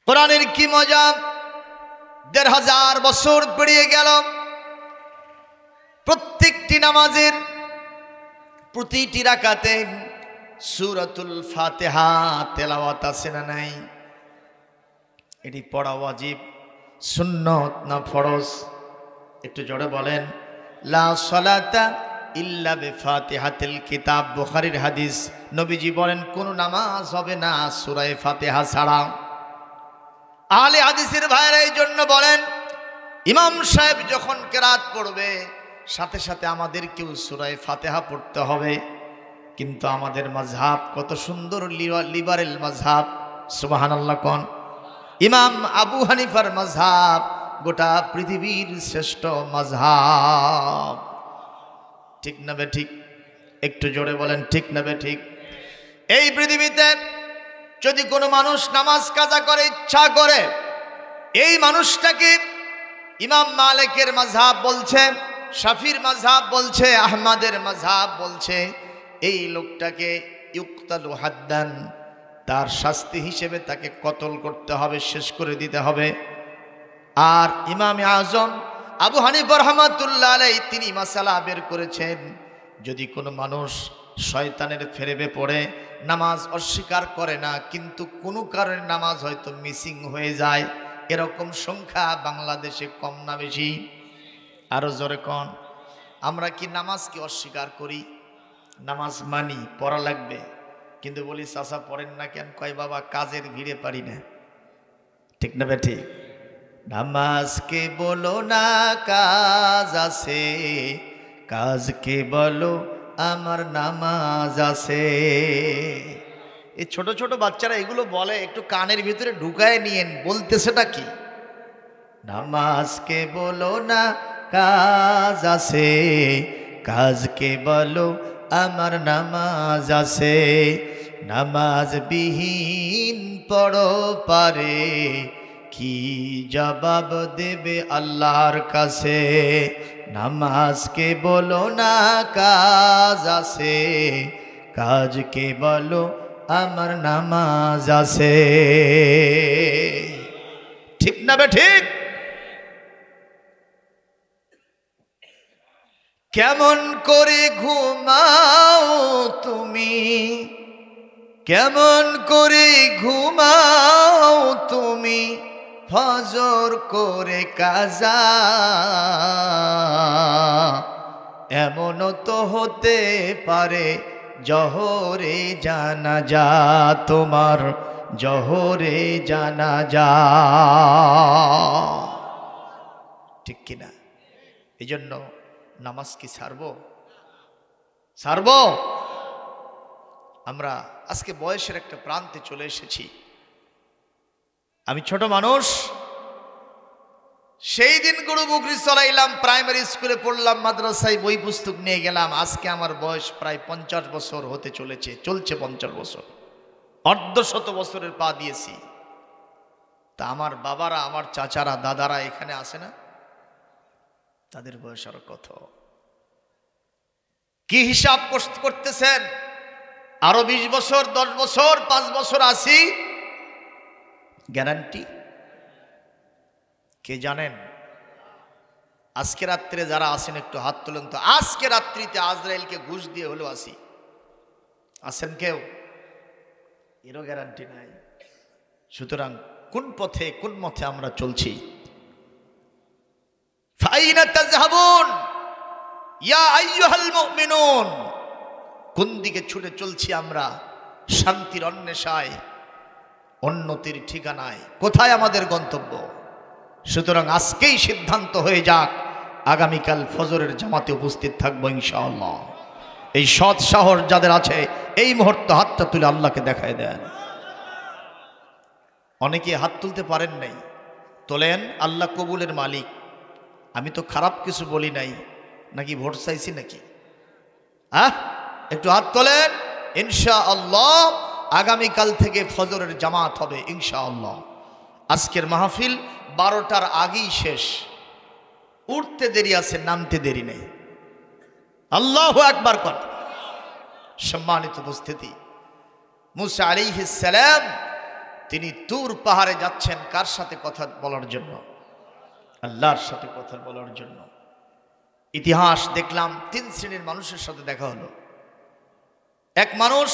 কোরআনের কি মজা! ১৫০০ বছর পেরিয়ে গেল, প্রত্যেকটি নামাজের প্রতিটি রাকাতে সূরাতুল ফাতিহা তেলাওয়াত আছে না নাই? এটি পড়া ওয়াজিব, সুন্নত না ফরজ? একটু জোরে বলেন। লা সালাতা ইল্লা বিফাতিহাতিল কিতাব, বুখারীর হাদিস। নবীজি বলেন কোন নামাজ হবে না সূরা ফাতিহা ছাড়া। আহলে হাদিসের ভাইরা এই জন্য বলেন ইমাম সাহেব যখন কেরাত পড়বে সাথে সাথে আমাদেরকেও সূরা ফাতিহা পড়তে হবে। কিন্তু আমাদের মাযহাব কত সুন্দর, লিবারেল মাযহাব, সুবহানাল্লাহ কোন। ইমাম আবু হানিফার মাযহাব গোটা পৃথিবীর শ্রেষ্ঠ মাযহাব। ঠিক না বে ঠিক? একটু জোরে বলেন ঠিক না বে ঠিক? এই পৃথিবীতে যদি কোনো মানুষ নামাজ কাজা করে ইচ্ছা করে, এই মানুষটাকে ইমাম মালিকের মাযহাব বলছে, শাফির মাযহাব বলছে, আহমদের মাযহাব বলছে এই লোকটাকে ইউক্তালু হাদ্দান, তার শাস্তি হিসেবে তাকে কতল করতে হবে, শেষ করে দিতে হবে। আর ইমামে আজম আবু হানিফা রাহমাতুল্লাহ আলাইহি তিনি মাসালা বের করেছেন, যদি কোনো মানুষ শয়তানের ফেরেবে পড়ে নামাজ অস্বীকার করে না, কিন্তু কোনো কারণে নামাজ হয়তো মিসিং হয়ে যায়, এরকম সংখ্যা বাংলাদেশে কম না বেশি? আরো জোরে কোন। আমরা কি নামাজকে অস্বীকার করি? নামাজ মানি, পড়া লাগবে, কিন্তু বলি চাচা পড়েন না কেন? কয় বাবা কাজের ভিড়ে পারি না। ঠিক না বেঠি? নামাজকে বলো না কাজ আছে, কাজকে বলো আমার নামাজ আছে। এই ছোট ছোট বাচ্চারা এগুলো বলে, একটু কানের ভিতরে ঢুকায় নিয়েন, বলতেছেটা কি? নামাজকে বলো না কাজ আছে, কাজকে বলো আমার নামাজ আছে। নামাজ বিহীন পড়ো পারে, কি জবাব দেবে আল্লাহর কাছে? নামাজকে বলো না কাজ আছে, কাজকে বলো আমার নামাজ আছে। ঠিক না বে ঠিক? কেমন করে ঘুমাও তুমি, কেমন করে ঘুমাও তুমি, ফজর করে কাজা। এমনও তো হতে পারে জোহরে জানাজা, তোমার জোহরে জানাজা। ঠিক কিনা? এই জন্য নামাজ কি ছাড়বো? ছাড়বো? আমরা আজকে বয়সের একটা প্রান্তে চলে এসেছি। আমি ছোট মানুষ, সেই দিন গরু বকরি চলাইলাম, প্রাইমারি স্কুলে পড়লাম, মাদ্রাসায় বই পুস্তক নিয়ে গেলাম। আজকে আমার বয়স প্রায় 50 বছর হতে চলেছে, চলছে 50 বছর, অর্ধশত বছরের পা দিয়েছি। তা আমার বাবারা, আমার চাচারা, দাদারা এখানে আসে না? তাদের বয়স আরো কত? কি হিসাব করতেছেন? আরো 20 বছর, 10 বছর, 5 বছর আসি, গ্যারান্টি কে জানেন? আজকে রাত্রে যারা আসেন একটু হাত তুলেন তো। আজকে রাত্রিতে আজরাইলকে ঘুষ দিয়ে হলেও আসি, আসেন কেউ? এরও গ্যারান্টি নাই। সুতরাং কোন পথে, কোন মতে আমরা চলছি? ফাইনা তাযহাবুন ইয়া আইয়ুহাল মুমিনুন, কোন দিকে ছুটে চলছি আমরা? শান্তির অন্বেষায়, উন্নতির ঠিকানায়। কোথায় আমাদের গন্তব্য? সুতরাং আজকেই সিদ্ধান্ত হয়ে যাক, আগামীকাল ফজরের জামাতে উপস্থিত থাকবো ইনশাআল্লাহ। এই সৎ সাহস যাদের আছে এই মুহূর্তে হাতটা তুলে আল্লাহকে দেখায় দেন। অনেকে হাত তুলতে পারেন নাই, তোলেন। আল্লাহ কবুলের মালিক। আমি তো খারাপ কিছু বলি নাই, নাকি ভোট চাইছি নাকি? একটু হাত তোলেন। ইনশাআল্লাহ আগামীকাল থেকে ফজরের জামাত হবে ইনশাআল্লাহ। আজকের মাহফিল 12টার আগেই শেষ, উঠতে দেরি আছে, নামতে দেরি নেই। আল্লাহু আকবার কর। সম্মানিত উপস্থিতি, মুসা আলাইহিস সালাম তিনি তুর পাহাড়ে যাচ্ছেন কার সাথে কথা বলার জন্য? আল্লাহর সাথে কথা বলার জন্য। ইতিহাস দেখলাম 3 শ্রেণীর মানুষের সাথে দেখা হলো। এক মানুষ,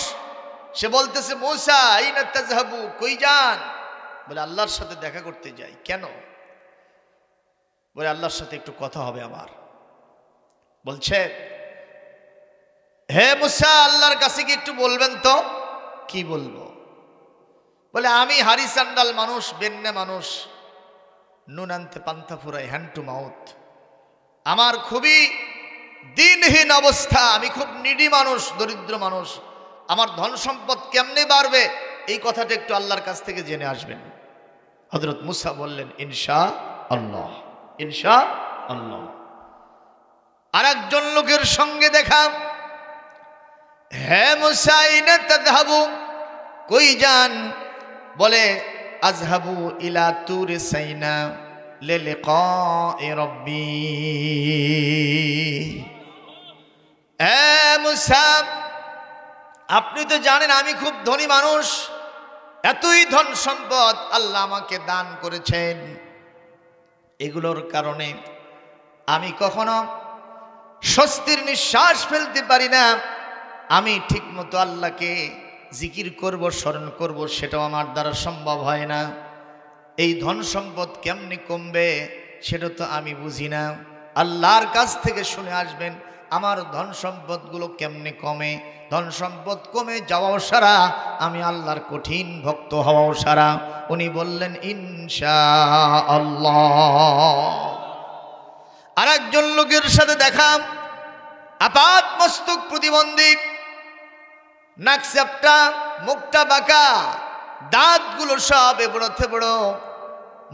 সে বলতেছে মূসা আইনা তাযহাবু, কই যান? বলে আল্লাহর সাথে দেখা করতে যাই। কেন? বলে আল্লাহর সাথে একটু কথা হবে আমার। বলছে হে মূসা, আল্লাহর কাছে কি একটু বলবেন তো? কি বলবো? বলে আমি হারি চান্ডাল মানুষ, বেন্নে মানুষ, নুন আনতে পান্থা ফুরাই, হ্যান্ড টু মাউথ। আমার খুবই দিনহীন অবস্থা, আমি খুব নিডি মানুষ, দরিদ্র মানুষ, আমার ধন সম্পদ কেমনে বাড়বে এই কথাটা একটু আল্লাহর কাছ থেকে জেনে আসবেন। হযরত মূসা বললেন ইনশাআল্লাহ, ইনশাআল্লাহ। আর একজন লোকের সঙ্গে দেখা, হে মূসা আইনা তাযহাবু, কই যান? বলে আযহাবু ইলা তুর সাইনা লিলিকাই রাব্বি। হে মূসা, আপনি তো জানেন আমি খুব ধনী মানুষ, এতই ধন সম্পদ আল্লাহ আমাকে দান করেছেন, এগুলোর কারণে আমি কখনো স্বস্তির নিঃশ্বাস ফেলতে পারি না। আমি ঠিকমতো আল্লাহকে জিকির করব, স্মরণ করব, সেটাও আমার দ্বারা সম্ভব হয় না। এই ধন সম্পদ কেমনে কমবে সেটা তো আমি বুঝি না। আল্লাহর কাছ থেকে শুনে আসবেন আমার ধন সম্পদগুলো কেমনে কমে। ধন সম্পদ কমে যাওয়াও সারা, আমি আল্লাহর কঠিন ভক্ত হওয়াও সারা। উনি বললেন ইনশাআল্লাহ। আর একজন লোকের সাথে দেখা, আপাত মস্তক প্রতিবন্ধী, নাক চ্যাপ্টা, মুখটা বাঁকা, দাঁতগুলো সব এবড়োতে বড়,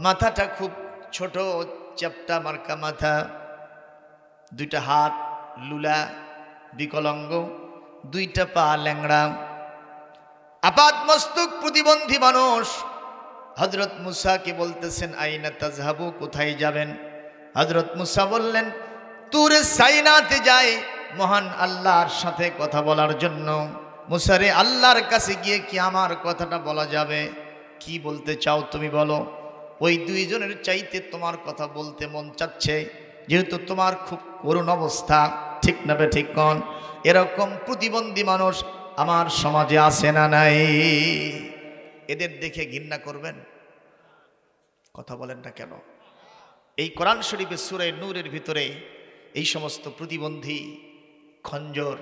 মাথাটা খুব ছোট, চ্যাপ্টা মার্কা মাথা, 2টা হাত লুলা, বিকলাঙ্গ, 2টা পা ল্যাংড়া, আপাত মস্তক প্রতিবন্ধী মানুষ। হযরত মূসাকে বলতেছেন আইনা তাযহাবু, কোথায় যাবেন? হযরত মূসা বললেন তুরে সাইনাতে যাই, মহান আল্লাহর সাথে কথা বলার জন্য। মূসা রে, আল্লাহর কাছে গিয়ে কি আমার কথাটা বলা যাবে? কি বলতে চাও তুমি বলো। ওই 2 জনের চাইতে তোমার কথা বলতে মন চাচ্ছে, যেহেতু তোমার খুব করুণ অবস্থা, ঠিক না বে ঠিক কোন? এরকম প্রতিবন্ধী মানুষ আমার সমাজে আছে না নাই? এদের দেখে ঘৃণা করবেন? কথা বলেন না কেন? এই কোরআন শরীফের সূরা নূরের ভিতরে এই সমস্ত প্রতিবন্ধী, খঞ্জর,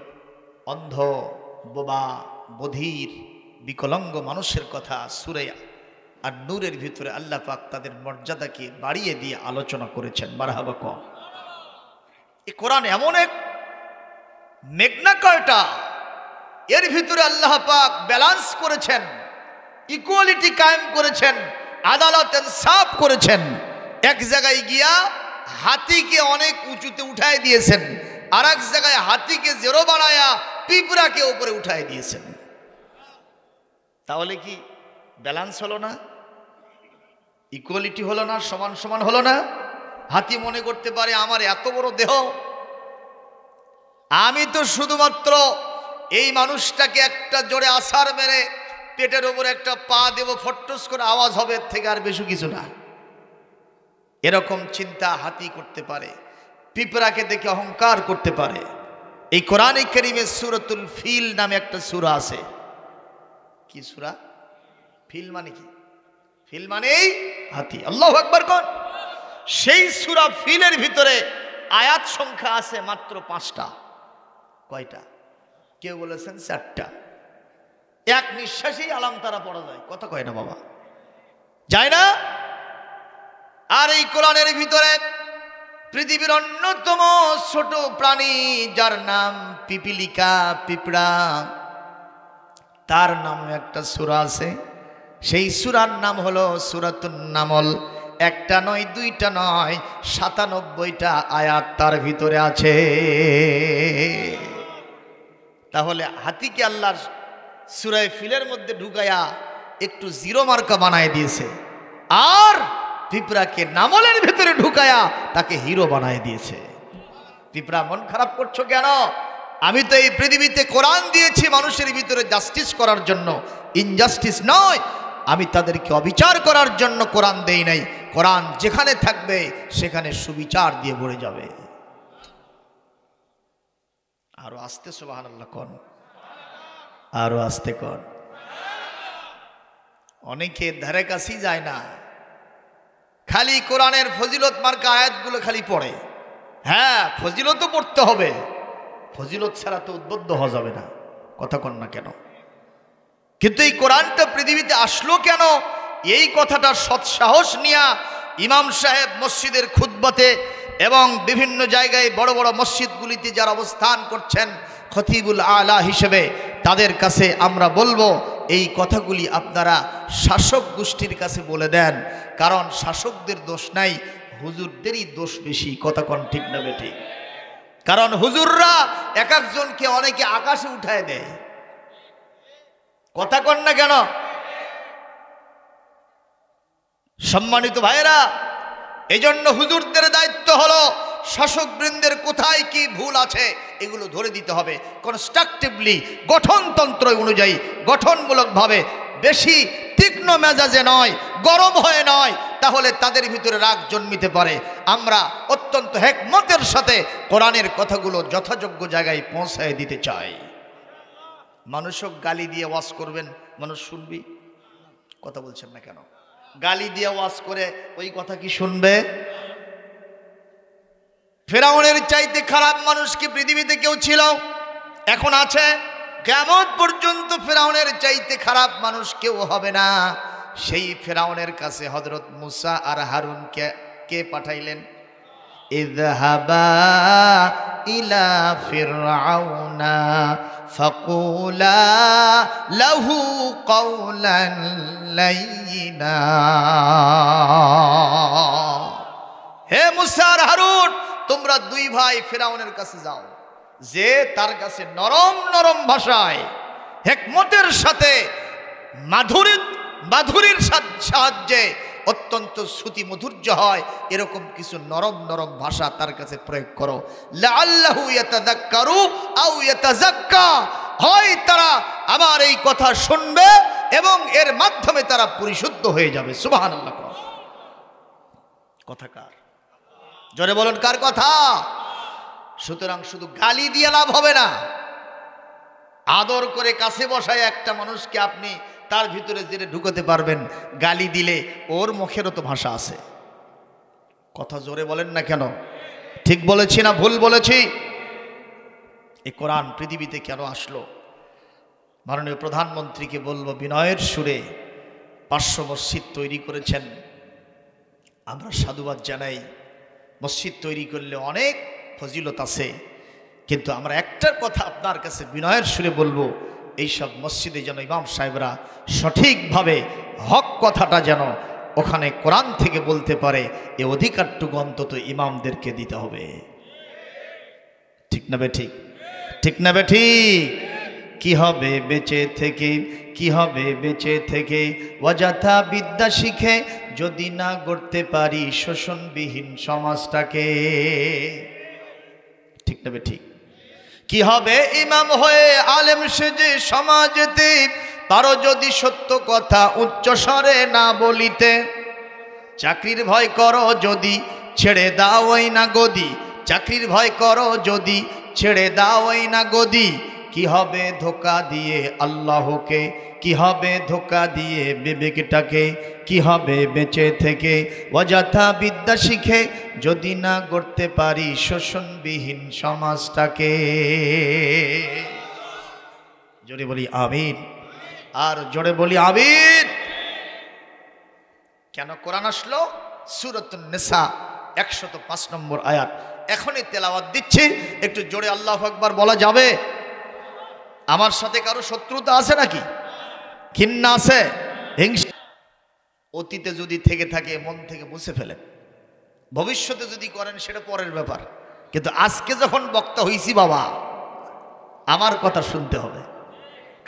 অন্ধ, বোবা, বধির, বিকলাঙ্গ মানুষের কথা সূরা আর নূরের ভিতরে আল্লাহ পাক তাদের মর্যাদাকে বাড়িয়ে দিয়ে আলোচনা করেছেন। মারহাবা কও। এই কোরআন এমন এক মেঘনা কয়টা, এর ভিতরে আল্লাহ পাক ব্যালেন্স করেছেন, ইকুয়ালিটি কায়েম করেছেন, আদালত ইনসাফ করেছেন। এক জায়গায় গিয়া হাতিকে অনেক উঁচুতে উঠায় দিয়েছেন, আর এক জায়গায় হাতিকে জেরো বানায়া পিঁপড়াকে উপরে উঠায় দিয়েছেন। তাহলে কি ব্যালেন্স হলো না? ইকুয়ালিটি হলো না? সমান সমান হলো না? হাতি মনে করতে পারে আমার এত বড় দেহ, আমি তো শুধুমাত্র এই মানুষটাকে একটা জোরে আছাড় মেরে পেটের উপরে একটা পা দেব, ফট্টস করে আওয়াজ হবে, এর থেকে আর বেশি কিছু না। এরকম চিন্তা হাতি করতে পারে, পিঁপড়াকে দেখে অহংকার করতে পারে। এই কোরআনে কারীমে সূরাতুল ফিল নামে একটা সূরা আছে। কি সূরা? ফিল মানে কি? ফিল মানেই হাতি। আল্লাহু আকবার কোন? সেই সূরা ফিলের ভিতরে আয়াত সংখ্যা আছে মাত্র 5টা। কয়টা? কেউ বলেছেন 4টা। এক নিঃশ্বাসেই আলাম তারা পড়া যায়। কথা কয় না বাবা? যায় না? আর এই কোরআনের ভিতরে পৃথিবীর অন্যতম ছোট প্রাণী যার নাম পিপিলিকা, পিঁপড়া, তার নামে একটা সূরা আছে। সেই সূরার নাম হলো সূরাতুন নামল। 1টা নয়, 2টা নয়, 97টা আয়াত তার ভিতরে আছে। তাহলে হাতিকে আল্লাহর সূরা ফিলের মধ্যে ঢুকায়া একটু জিরো মার্কা বানায় দিয়েছে, আর পিঁপড়াকে নামলের ভিতরে ঢুকায়া তাকে হিরো বানায় দিয়েছে। পিঁপড়া মন খারাপ করছো কেন? আমি তো এই পৃথিবীতে কোরআন দিয়েছি মানুষের ভিতরে জাস্টিস করার জন্য, ইনজাস্টিস নয়। আমি তাদেরকে অবিচার করার জন্য কোরআন দেই নাই। কোরআন যেখানে থাকবে সেখানে সুবিচার দিয়ে ভরে যাবে। আরো আস্তে সুবহানাল্লাহ কোন, আরো আস্তে কোন। অনেকে ধারে কাছেই যায় না, খালি কোরআনের ফজিলত মার্কা আয়াতগুলো খালি পড়ে। হ্যাঁ, ফজিলতও পড়তে হবে, ফজিলত ছাড়া তো উদ্বুদ্ধ হওয়া যাবে না, কথা কন না কেন? কিন্তু এই কোরআনটা পৃথিবীতে আসলো কেন, এই কথাটা সৎসাহস নিয়া ইমাম সাহেব মসজিদের খুতবাতে এবং বিভিন্ন জায়গায় বড় বড় মসজিদগুলিতে যারা অবস্থান করছেন খতিবুল আলা হিসেবে, তাদের কাছে আমরা বলবো এই কথাগুলি আপনারা শাসক গোষ্ঠীর কাছে বলে দেন। কারণ শাসকদের দোষ নাই, হুজুরদেরই দোষ বেশি, কথা কোন ঠিক না বেঠিক? কারণ হুজুররা এক একজনকে অনেকে আকাশে উঠায় দেয়, কথা কন না কেন? সম্মানিত ভাইরা, এজন্য হুজুরদের দায়িত্ব হলো শাসকবৃন্দের কোথায় কি ভুল আছে এগুলো ধরে দিতে হবে, কনস্ট্রাকটিভলি, গঠনতন্ত্র অনুযায়ী, গঠনমূলকভাবে, বেশি তীক্ষ্ণ মেজাজে নয়, গরম হয়ে নয়, তাহলে তাদের ভিতরে রাগ জন্মিতে পারে। আমরা অত্যন্ত হিকমতের সাথে কোরআনের কথাগুলো যথাযোগ্য জায়গায় পৌঁছায় দিতে চাই। মানুষও গালি দিয়ে ওয়াজ করবেন, মানুষ শুনবি? কথা বলছেন না কেন? গালি দিয়ে ওয়াজ করে ওই কথা কি শুনবে? ফেরাউনের চাইতে খারাপ মানুষ কি পৃথিবীতে কেউ ছিল? এখন আছে? কিয়ামত পর্যন্ত ফেরাউনের চাইতে খারাপ মানুষ কেউ হবে না। সেই ফেরাউনের কাছে হযরত মুসা আর হারুনকে কে পাঠাইলেন? ইযহাবা ইলা ফিরআউনা ফাকুলা লাহু কাওলান লাইয়িনা। হে মুসা আর হারুন, তোমরা দুই ভাই ফেরাউনের কাছে যাও, যে তার কাছে নরম নরম ভাষায় হিকমতের সাথে মাধুরীর সাহায্যে অত্যন্ত শ্রুতি মধুর্য হয় এরকম কিছু নরম নরম ভাষা তার কাছে প্রয়োগ করো। লাআল্লাহু ইয়াতাযাক্কারু আও ইয়াতাযাক্কা, হয় তারা আমার এই কথা শুনবে এবং এর মাধ্যমে তারা পরিশুদ্ধ হয়ে যাবে। সুবহানাল্লাহ। কথা কার? জোরে বলুন, কার কথা? সুতরাং শুধু গালি দিয়ে লাভ হবে না, আদর করে কাছে বসায় একটা মানুষকে আপনি তার ভিতরে যেটা ঢুকাতে পারবেন। গালি দিলে ওর মুখেরও তো ভাষা আছে। কথা জোরে বলেন না কেন? ঠিক বলেছি না ভুল বলেছি? এই কোরআন পৃথিবীতে কেন আসলো? মাননীয় প্রধানমন্ত্রীকে বলবো বিনয়ের সুরে, 500 মসজিদ তৈরি করেছেন, আমরা সাধুবাদ জানাই। মসজিদ তৈরি করলে অনেক ফজিলত আছে, কিন্তু আমরা একটার কথা আপনার কাছে বিনয়ের সুরে বলবো, এইসব মসজিদে যেন ইমাম সাহেবরা সঠিকভাবে হক কথাটা যেন ওখানে কোরআন থেকে বলতে পারে, এ অধিকারটুকু অন্তত ইমামদেরকে দিতে হবে। ঠিক না বেঠিক? ঠিক না বেঠিক? কি হবে বেঁচে থেকে, কি হবে বেঁচে থেকে অযথা বিদ্যা শিখে যদি না গড়তে পারি শোষণবিহীন সমাজটাকে? ঠিক না বেঠিক? কি হবে ইমাম হয়ে আলেম সেজে সমাজেতে পারো যদি সত্য কথা উচ্চ স্বরে না বলিতে? চাকরির ভয় করো যদি ছেড়ে দাও ওই না গদি, চাকরির ভয় করো যদি ছেড়ে দাও ওই না গদি। কি হবে ধোকা দিয়ে আল্লাহকে, কি হবে ধোকা দিয়ে বিবেকটাকে? কি হবে বেঁচে থেকে অযথা বিদ্যা শিখে যদি না গড়তে পারি শোষণবিহীন সমাজটাকে? জোরে বলি আমিন, আর জোরে বলি আমিন। কেন কোরআন আসলো? সূরাতুন নিসা 105 নম্বর আয়াত এখনই তেলাওয়াত দিচ্ছি, একটু জোরে আল্লাহু আকবার বলা যাবে? আমার সাথে কারো শত্রুতা আছে নাকি? ঘৃণা আছে? হিংসা? অতীতে যদি থেকে থাকে মন থেকে মুছে ফেলেন, ভবিষ্যতে যদি করেন সেটা পরের ব্যাপার, কিন্তু আজকে যখন বক্তা হইছি বাবা, আমার কথা শুনতে হবে।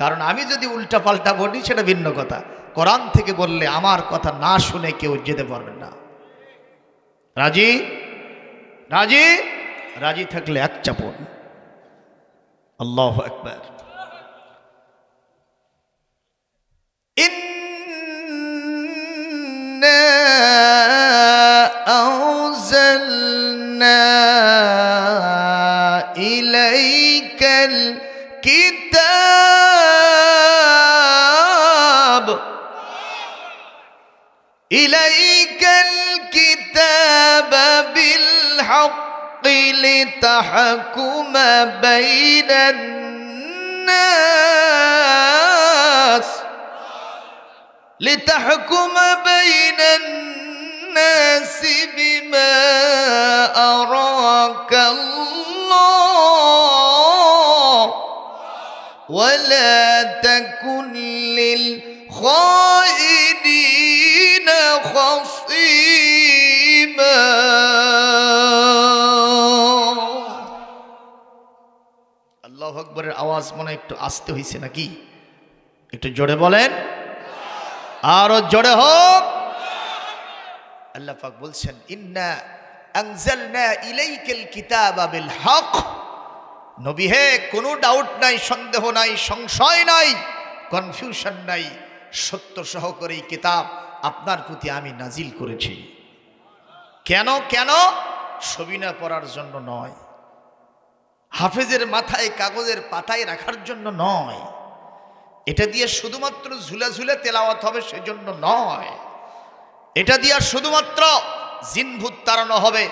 কারণ আমি যদি উল্টা পাল্টা বলি সেটা ভিন্ন কথা, কোরআন থেকে বললে আমার কথা না শুনে কেউ যেতে পারবেন না। রাজি? রাজি? রাজি থাকলে এক চাপুন। আল্লাহু আকবার। أنزلنا إليك الكتاب بالحق لتحكم بين الناس بما أراك الله ولا تكن للخائنين خصيما আল্লাহু আকবরের আওয়াজ মনে একটু আস্তে হইছে নাকি? একটু জোরে বলেন, আরো জোরে হোক। আল্লাহ পাক বলছেন ইন্না আনজালনা ইলাইকাল কিতাবা বিল হক। নবী হে, কোনো ডাউট নাই, সন্দেহ নাই, সংশয় নাই, কনফিউশন নাই, সত্য সহকারে কিতাব আপনার প্রতি আমি নাজিল করেছি। কেন? সবিনা পড়ার জন্য নয়, হাফেজের মাথায় কাগজের পাতায় রাখার জন্য নয়, এটা দিয়ে শুধুমাত্র ঝুলে ঝুলে তেলাওয়াত হবে সেজন্য নয়, এটা দিয়ে শুধুমাত্র জিনভূত তাড়ানো হবে,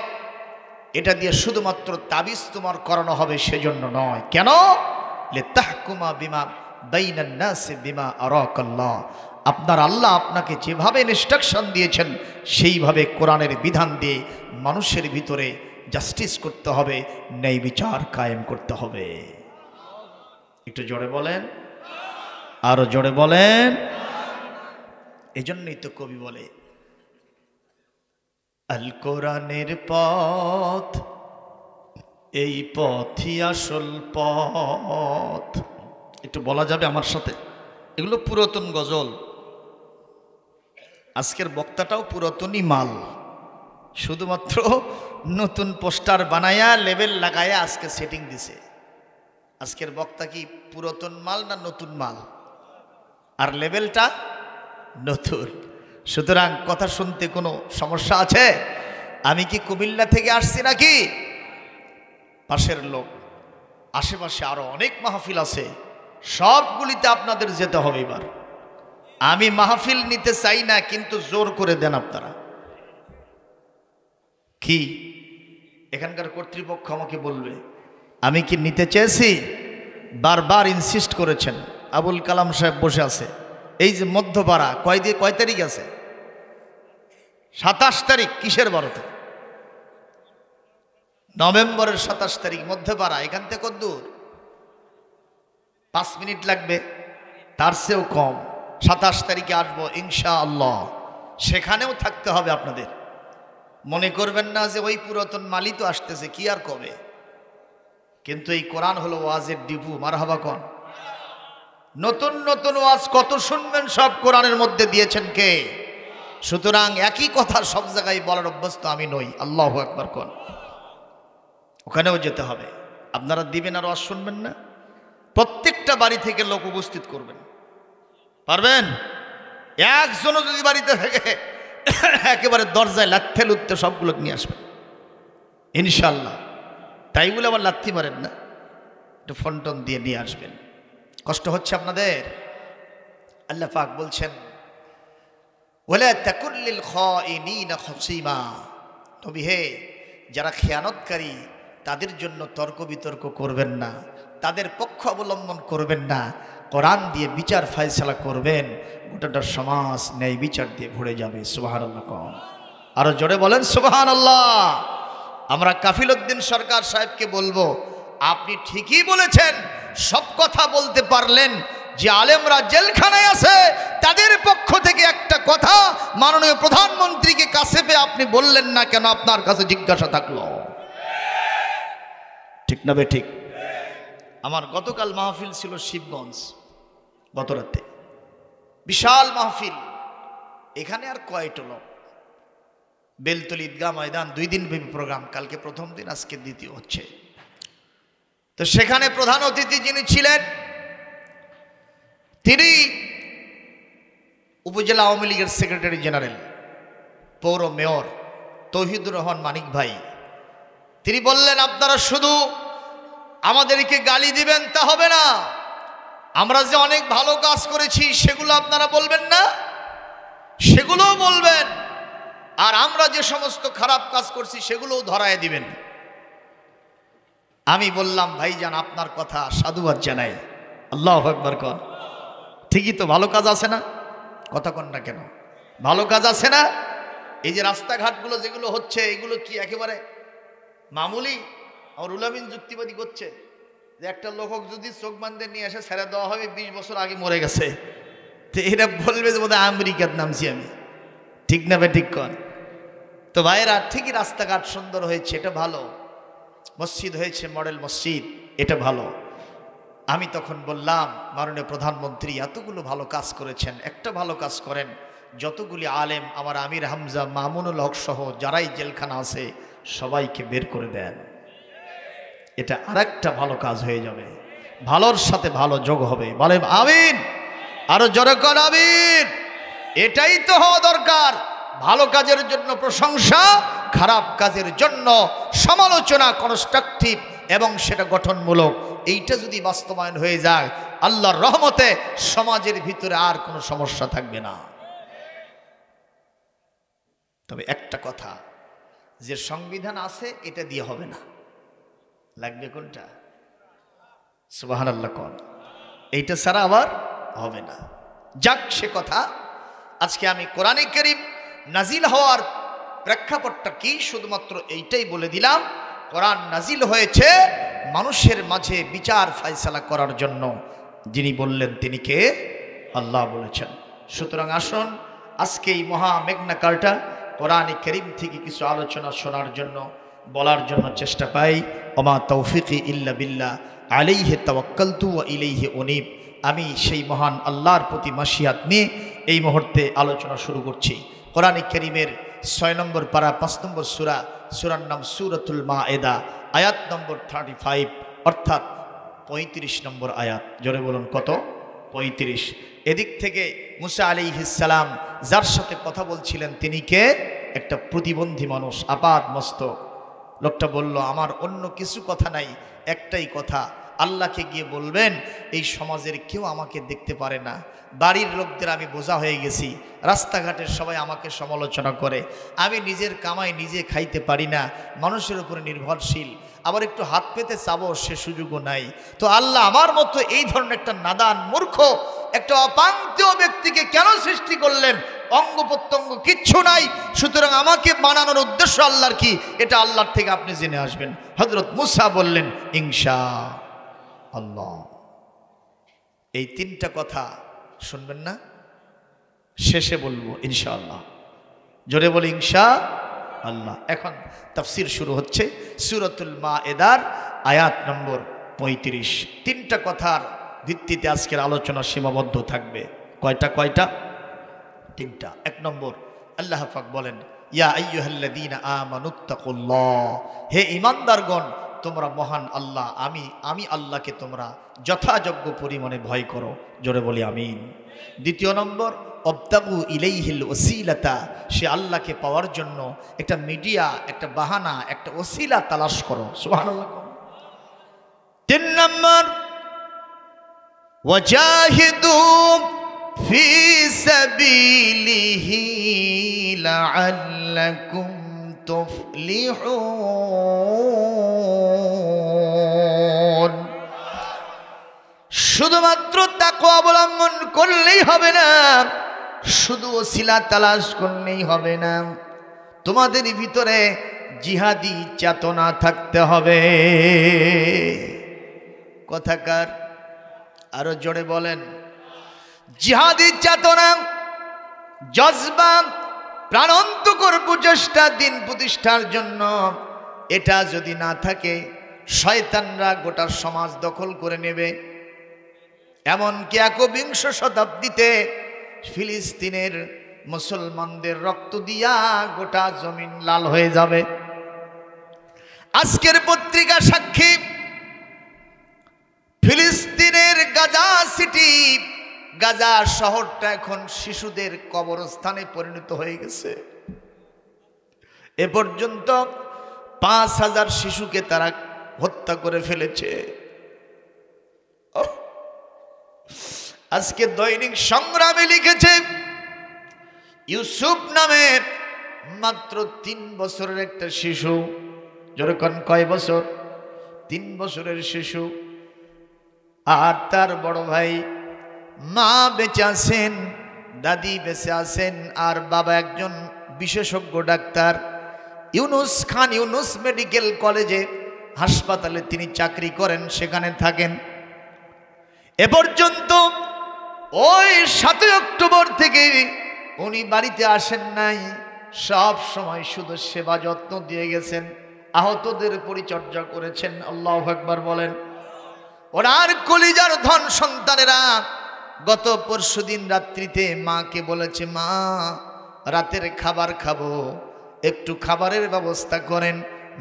এটা দিয়ে শুধুমাত্র তাবিজ তোমার করানো হবে সেজন্য নয়। কেন? লিতাহকুমা বিমা বাইনান নাস বিমা আরাকাল্লাহ। আপনার আল্লাহ আপনাকে যেভাবে ইনস্ট্রাকশন দিয়েছেন সেইভাবে কোরআনের বিধান দিয়ে মানুষের ভিতরে জাস্টিস করতে হবে, ন্যায় বিচার কায়েম করতে হবে। একটু জোরে বলেন, আরো জোরে বলেন। এজন্যই তো কবি বলে আল কোরআনের পথ, এই পথই আসল পথ। একটু বলা যাবে আমার সাথে? এগুলো পুরাতন গজল, আজকের বক্তাটাও পুরাতনই মাল, শুধুমাত্র নতুন পোস্টার বানায়া লেবেল লাগায়া আজকে সেটিং দিছে। আজকের বক্তা কি পুরাতন মাল না নতুন মাল? আর লেবেলটা নতুন। সুতরাং কথা শুনতে কোনো সমস্যা আছে? আমি কি কুমিল্লা থেকে আসছি নাকি? পাশের লোক, আশেপাশে আরো অনেক মাহফিল আছে, সবগুলিতে আপনাদের যেতে হবে। এবার আমি মাহফিল নিতে চাই না, কিন্তু জোর করে দেন আপনারা। কি এখানকার কর্তৃপক্ষ আমাকে বলবে আমি কি নিতে চেয়েছি? বারবার ইনসিস্ট করেছেন। আবুল কালাম সাহেব বসে আছে, এই যে মধ্যপাড়া, কয় তারিখ আছে? 27 তারিখ। কিসের 12 তারিখ? নভেম্বরের 27 তারিখ মধ্যপাড়া। এখান থেকে কত দূর? 5 মিনিট লাগবে, তার চেয়েও কম। 27 তারিখে আসবো ইনশাআল্লাহ, সেখানেও থাকতে হবে আপনাদের। মনে করবেন না যে ওই পুরাতন মালি তো আসতেছে, কি আর কবে। কিন্তু এই কোরআন হলো ওয়াজের ডিপু। মারহাবা কোন? নতুন নতুন ওয়াজ কত শুনবেন, সব কোরআনের মধ্যে দিয়েছেন কে? সুতরাং একই কথা সব জায়গায় বলার অভ্যস্ত আমি নই। আল্লাহু আকবার কোন? ওখানেও যেতে হবে। আপনারা দিবেন আর ওয়াজ শুনবেন না? প্রত্যেকটা বাড়ি থেকে লোক উপস্থিত করবেন, পারবেন? একজনও যদি বাড়িতে থাকে একেবারে দরজায় লাথে লুত্তে সবগুলো নিয়ে আসবেন ইনশাল্লাহ। তাই বলে আবার লাথি মারেন না, একটু ফন্টন দিয়ে নিয়ে আসবেন। কষ্ট হচ্ছে আপনাদের? আল্লাহ পাক বলছেন ওয়ালা তাকুল লিল খাইনিনা খসিমা। নবী হে, যারা খেয়ানতকারী তাদের জন্য তর্ক বিতর্ক করবেন না, তাদের পক্ষ অবলম্বন করবেন না। কোরআন দিয়ে বিচার ফয়সালা করবেন, গোটাটা সমাজ ন্যায় বিচার দিয়ে ভরে যাবে। সুবহানাল্লাহ। আরো জোরে বলেন সুবহানাল্লাহ। আমরা কাফিল উদ্দিন সরকার সাহেবকে বলবো, আপনি ঠিকই বলেছেন, সব কথা বলতে পারলেন। যে আলেমরা জেলখানায় আছে তাদের পক্ষ থেকে একটা কথা মাননীয় প্রধানমন্ত্রীকে কাছে পেয়ে আপনি বললেন না কেন? আপনার কাছে জিজ্ঞাসা থাকলো, ঠিক না বে ঠিক? আমার গতকাল মাহফিল ছিল শিবগঞ্জ, গত রাতে বিশাল মাহফিল। এখানে আর কয়টা লোক, বেলতলি ঈদগাহ ময়দান, 2 দিন ব্যাপী প্রোগ্রাম। কালকে প্রথম দিন, আজকে দ্বিতীয় হচ্ছে। তো সেখানে প্রধান অতিথি যিনি ছিলেন তিনি উপজেলা আওয়ামী লীগের সেক্রেটারি জেনারেল পৌর মেয়র তৌহিদুর রহমান মানিক ভাই, তিনি বললেন আপনারা শুধু আমাদেরকে গালি দিবেন তা হবে না, আমরা যে অনেক ভালো কাজ করেছি সেগুলো আপনারা বলবেন না, সেগুলোও বলবেন, আর আমরা যে সমস্ত খারাপ কাজ করছি সেগুলোও ধরায় দিবেন। আমি বললাম ভাইজান আপনার কথা সাধুবাদ জানাই, আল্লাহু আকবার কর। ঠিকই তো, ভালো কাজ আছে না, কথা কন না কেন, ভালো কাজ আছে না? এই যে রাস্তাঘাটগুলো যেগুলো হচ্ছে এগুলো কি একেবারে মামুলি? আমার উলামিন যুক্তিবাদী করছে যে একটা লোকক যদি চোখ বান্ধে নিয়ে এসে ছেড়ে দেওয়া হবে 20 বছর আগে মরে গেছে, তো এটা বলবে যে বোধহয় আমেরিকার নামছি আমি, ঠিক না ভাই, ঠিক কন? তো ভাইরা ঠিকই রাস্তাঘাট সুন্দর হয়েছে, এটা ভালো, মসজিদ হয়েছে মডেল মসজিদ, এটা ভালো। আমি তখন বললাম মাননীয় প্রধানমন্ত্রী এতগুলো ভালো কাজ করেছেন, একটা ভালো কাজ করেন, যতগুলি আলেম আমার আমির হামজা মামুনুল হক সহ যারাই জেলখানা আছে সবাইকে বের করে দেন, এটা আরেকটা ভালো কাজ হয়ে যাবে, ভালোর সাথে ভালো যোগ হবে। বলে আমিন, আরো জোরে কর আমিন। এটাই তো হওয়া দরকার, ভালো কাজের জন্য প্রশংসা, খারাপ কাজের জন্য সমালোচনা, কনস্ট্রাকটিভ এবং সেটা গঠনমূলক। এইটা যদি বাস্তবায়ন হয়ে যায় আল্লাহর রহমতে সমাজের ভিতরে আর কোনো সমস্যা থাকবে না। তবে একটা কথা, যে সংবিধান আছে এটা দিয়ে হবে না, লাগবে কোনটা? সুবহানাল্লাহ কোন, এইটা ছাড়া আবার হবে না। যাক সে কথা, আজকে আমি কোরআনে কারীম নাজিল হওয়ার প্রেক্ষাপটটা কি শুধুমাত্র এইটাই বলে দিলাম। কোরআন নাজিল হয়েছে মানুষের মাঝে বিচার ফায়সালা করার জন্য, যিনি বললেন তিনি কে? আল্লাহ বলেছেন। সুতরাং আসুন আজকে এই মহা মেঘনা কালটা কোরআনে কারীম থেকে কিছু আলোচনা শোনার জন্য, বলার জন্য চেষ্টা পাই। ওমা তৌফিকি ইল্লা বিল্লাহ আলাইহি তাওয়াক্কালতু ওয়া ইলাইহি উনীব। আমি সেই মহান আল্লাহর প্রতি মাসিয়াত নিয়ে এই মুহূর্তে আলোচনা শুরু করছি। কোরআনে কারীমের 6 নম্বর পারা 5 নম্বর সূরা, সূরার নাম সূরাতুল মায়েদা, আয়াত নম্বর 35 অর্থাৎ 35 নম্বর আয়াত। জোরে বলুন কত? 35। এদিক থেকে মুসা আলাইহিস সালাম যার সাথে কথা বলছিলেন তিনি কে? একটা প্রতিবন্ধী মানুষ, আপাদ মস্তক। লোকটা বলল আমার অন্য কিছু কথা নাই, একটাই কথা, আল্লাহকে গিয়ে বলবেন এই সমাজের কেউ আমাকে দেখতে পারে না, বাড়ির লোকদের আমি বোঝা হয়ে গেছি, রাস্তাঘাটের সবাই আমাকে সমালোচনা করে, আমি নিজের কামাই নিজে খাইতে পারি না, মানুষের উপরে নির্ভরশীল, আবার একটু হাত পেতে চাবো সে সুযোগও নাই। তো আল্লাহ আমার মতো এই ধরনের একটা নাদান মূর্খ একটা অপাঙ্ক্তেয় ব্যক্তিকে কেন সৃষ্টি করলেন? অঙ্গ প্রত্যঙ্গ কিচ্ছু নাই, সুতরাং আমাকে বানানোর উদ্দেশ্য আল্লাহর কি, এটা আল্লাহর থেকে আপনি জেনে আসবেন। হযরত মুসা বললেন ইনশাআল্লাহ। এই 3টা কথা শুনবেন না, শেষে বলবো ইনশাআল্লাহ। জোরে বলি ইনশাআল্লাহ। এখন তাফসীর শুরু হচ্ছে সূরাতুল মায়েদার আয়াত নম্বর 35। 3টা কথার ভিত্তিতে আজকের আলোচনা সীমাবদ্ধ থাকবে। কয়টা? 3টা। 1 নম্বর, আল্লাহ পাক বলেন ইয়া আইয়ুহাল্লাযীনা আমানুত্তাকুল্লাহ, হে ঈমানদারগণ তোমরা মহান আল্লাহ আমি আল্লাহকে তোমরা যথাযোগ্য পরিমাণে ভয় করো। জোরে বলি আমিন। 2 নম্বর, অবতাগু ইলাইহিল ওসিলাতা, সে আল্লাহকে পাওয়ার জন্য একটা মিডিয়া, একটা বাহানা, একটা ওসিলা তালাশ করো। সুবহানাল্লাহ। 3 নম্বর, ওয়াজাহিদু ফি সাবিলিহি লাআল্লাকুম তুফলিহুন। শুধুমাত্র তাকওয়া অবলম্বন করলেই হবে না, শুধু ওসিলা তালাশ করলেই হবে না, তোমাদের ভিতরে জিহাদি চেতনা থাকতে হবে। কথাকার আরো জোরে বলেন। জিহাদি চেতনা, জজবা, প্রাণান্তকর প্রচেষ্টা দিন প্রতিষ্ঠার জন্য, এটা যদি না থাকে শয়তানরা গোটা সমাজ দখল করে নেবে। এমনকি 21 শতাব্দীতে ফিলিস্তিনের মুসলমানদের রক্ত দিয়া গোটা জমিন লাল হয়ে যাবে। আজকের পত্রিকা সাক্ষী, ফিলিস্তিনের গাজা সিটি, গাজা শহরটা এখন শিশুদের কবরস্থানে পরিণত হয়ে গেছে। এ পর্যন্ত 5000 শিশুকে তারা হত্যা করে ফেলেছে। আজকে দৈনিক সংগ্রামে লিখেছে, ইউসুফ নামের মাত্র 3 বছরের একটা শিশু, যেরকম কয় বছর, 3 বছরের শিশু, আর তার বড় ভাই, মা বেঁচে আছেন, দাদি বেঁচে আছেন, আর বাবা একজন বিশেষজ্ঞ ডাক্তার। ইউনুস খান ইউনুস মেডিকেল কলেজে হাসপাতালে তিনি চাকরি করেন, সেখানে থাকেন। এ পর্যন্ত ওই 7 অক্টোবর থেকে উনি বাড়িতে আসেন নাই, সব সময় শুধু সেবা যত্ন দিয়ে গেছেন, আহতদের পরিচর্যা করেছেন। আল্লাহু আকবার বলেন। ওনার কলিজার ধন সন্তানেরা গত পরশুদিন রাত্রিতে মাকে বলেছে, মা রাতের খাবার খাবো, একটু খাবারের ব্যবস্থা করেন।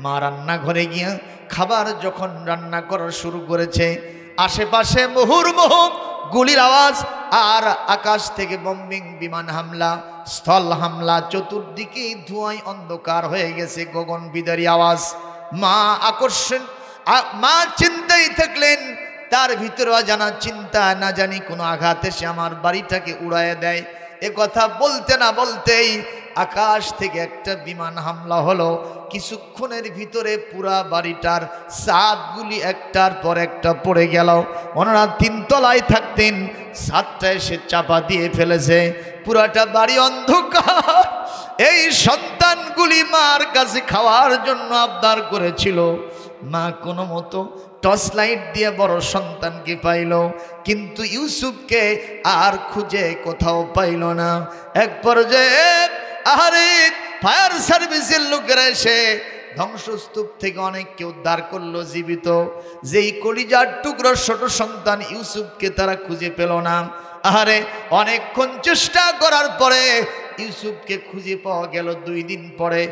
মা রান্নাঘরে গিয়ে খাবার যখন রান্না করা শুরু করেছে, আশেপাশে মুহুর্মুহু গুলির আওয়াজ, আর আকাশ থেকে বম্বিং, বিমান হামলা, স্থল হামলা, চতুর্দিকে ধোঁয়ায় অন্ধকার হয়ে গেছে, গগন বিদারী আওয়াজ। মা আকর্ষণ, মা চিন্তায় থাকলেন, তার ভিতরে অজানা চিন্তা, না জানি কোনো আঘাত এসে আমার বাড়িটাকে উড়ায় দেয়। এ কথা বলতে না বলতেই আকাশ থেকে একটা বিমান হামলা হলো। কিছুক্ষণের ভিতরে পুরা বাড়িটার ছাদগুলি একটার পর একটা পড়ে গেল। ওনারা 3 তলায় থাকতেন, ছাদটা এসে চাপা দিয়ে ফেলেছে, পুরাটা বাড়ি অন্ধকার। এই সন্তানগুলি মার কাছে খাওয়ার জন্য আবদার করেছিল, মা কোনো মতো টর্চ লাইট দিয়ে বড় সন্তানকে পাইল, কিন্তু ইউসুফকে আর খুঁজে কোথাও পাইল না। এক পর্যায়ে আরে ফায়ার সার্ভিসের লোকেরা এসে ধ্বংসস্তূপ থেকে অনেককে উদ্ধার করলো জীবিত। যেই কলিজার টুকরো ছোট সন্তান ইউসুফকে তারা খুঁজে পেল না। আরে অনেকক্ষণ চেষ্টা করার পরে ইউসুফকে খুঁজে পাওয়া গেল 2 দিন পরে।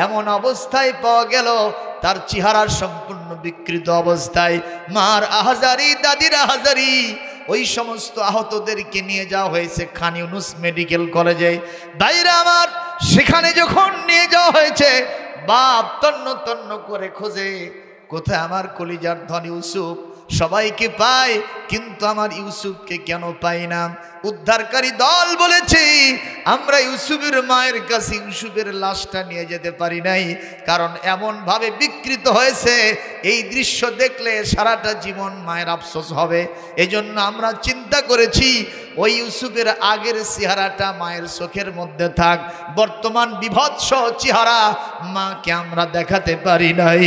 এমন অবস্থায় পাওয়া গেল, তার চেহারা সম্পূর্ণ বিকৃত অবস্থায়। মার আহাজারি, দাদির আহাজারি, ওই সমস্ত আহতদেরকে নিয়ে যাওয়া হয়েছে খান ইউনুস মেডিকেল কলেজে। ভাইরা আমার, সেখানে যখন নিয়ে যাওয়া হয়েছে, বাপ তন্ন তন্ন করে খোঁজে, কোথায় আমার কলিজার ধন ইউসুফ। সবাইকে পায়, কিন্তু আমার ইউসুফকে কেন পাই না? উদ্ধারকারী দল বলেছে, আমরা ইউসুফের মায়ের কাছে ইউসুফের লাশটা নিয়ে যেতে পারি নাই, কারণ এমন ভাবে বিকৃত হয়েছে, এই দৃশ্য দেখলে সারাটা জীবন মায়ের আফসোস হবে। এজন্য আমরা চিন্তা করেছি ওই ইউসুফের আগের চেহারাটা মায়ের চোখের মধ্যে থাক, বর্তমান বিভৎস চেহারা মাকে আমরা দেখাতে পারি নাই।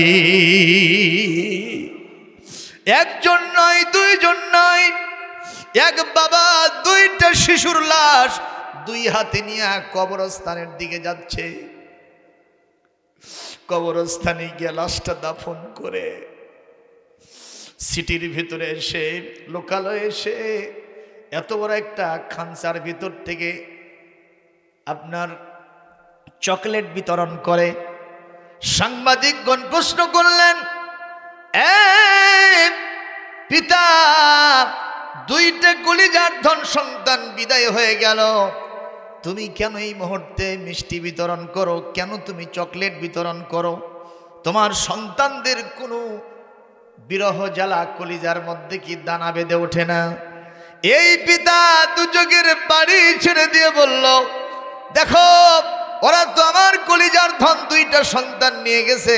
একজন নয়, 2 জন নয়, এক বাবা 2টা শিশুর লাশ 2 হাতে নিয়ে কবরস্থানের দিকে যাচ্ছে। কবরস্থানে গিয়ে লাশটা দাফন করে সিটির ভিতরে এসে, লোকালয়ে এসে এত বড় একটা খানসার ভিতর থেকে আপনার চকলেট বিতরণ করে। সাংবাদিকগণ প্রশ্ন করলেন, পিতা, 2টা কলিজার ধন সন্তান বিদায় হয়ে গেল, তুমি কেন এই মুহূর্তে মিষ্টি বিতরণ করো? কেন তুমি চকলেট বিতরণ করো? তোমার সন্তানদের কোনো বিরহ জ্বালা কলিজার মধ্যে কি দানা বেঁধে ওঠে না? এই পিতা 2 চোখের পানি ছেড়ে দিয়ে বলল, দেখো, ওরা তো আমার কলিজার ধন 2টা সন্তান নিয়ে গেছে,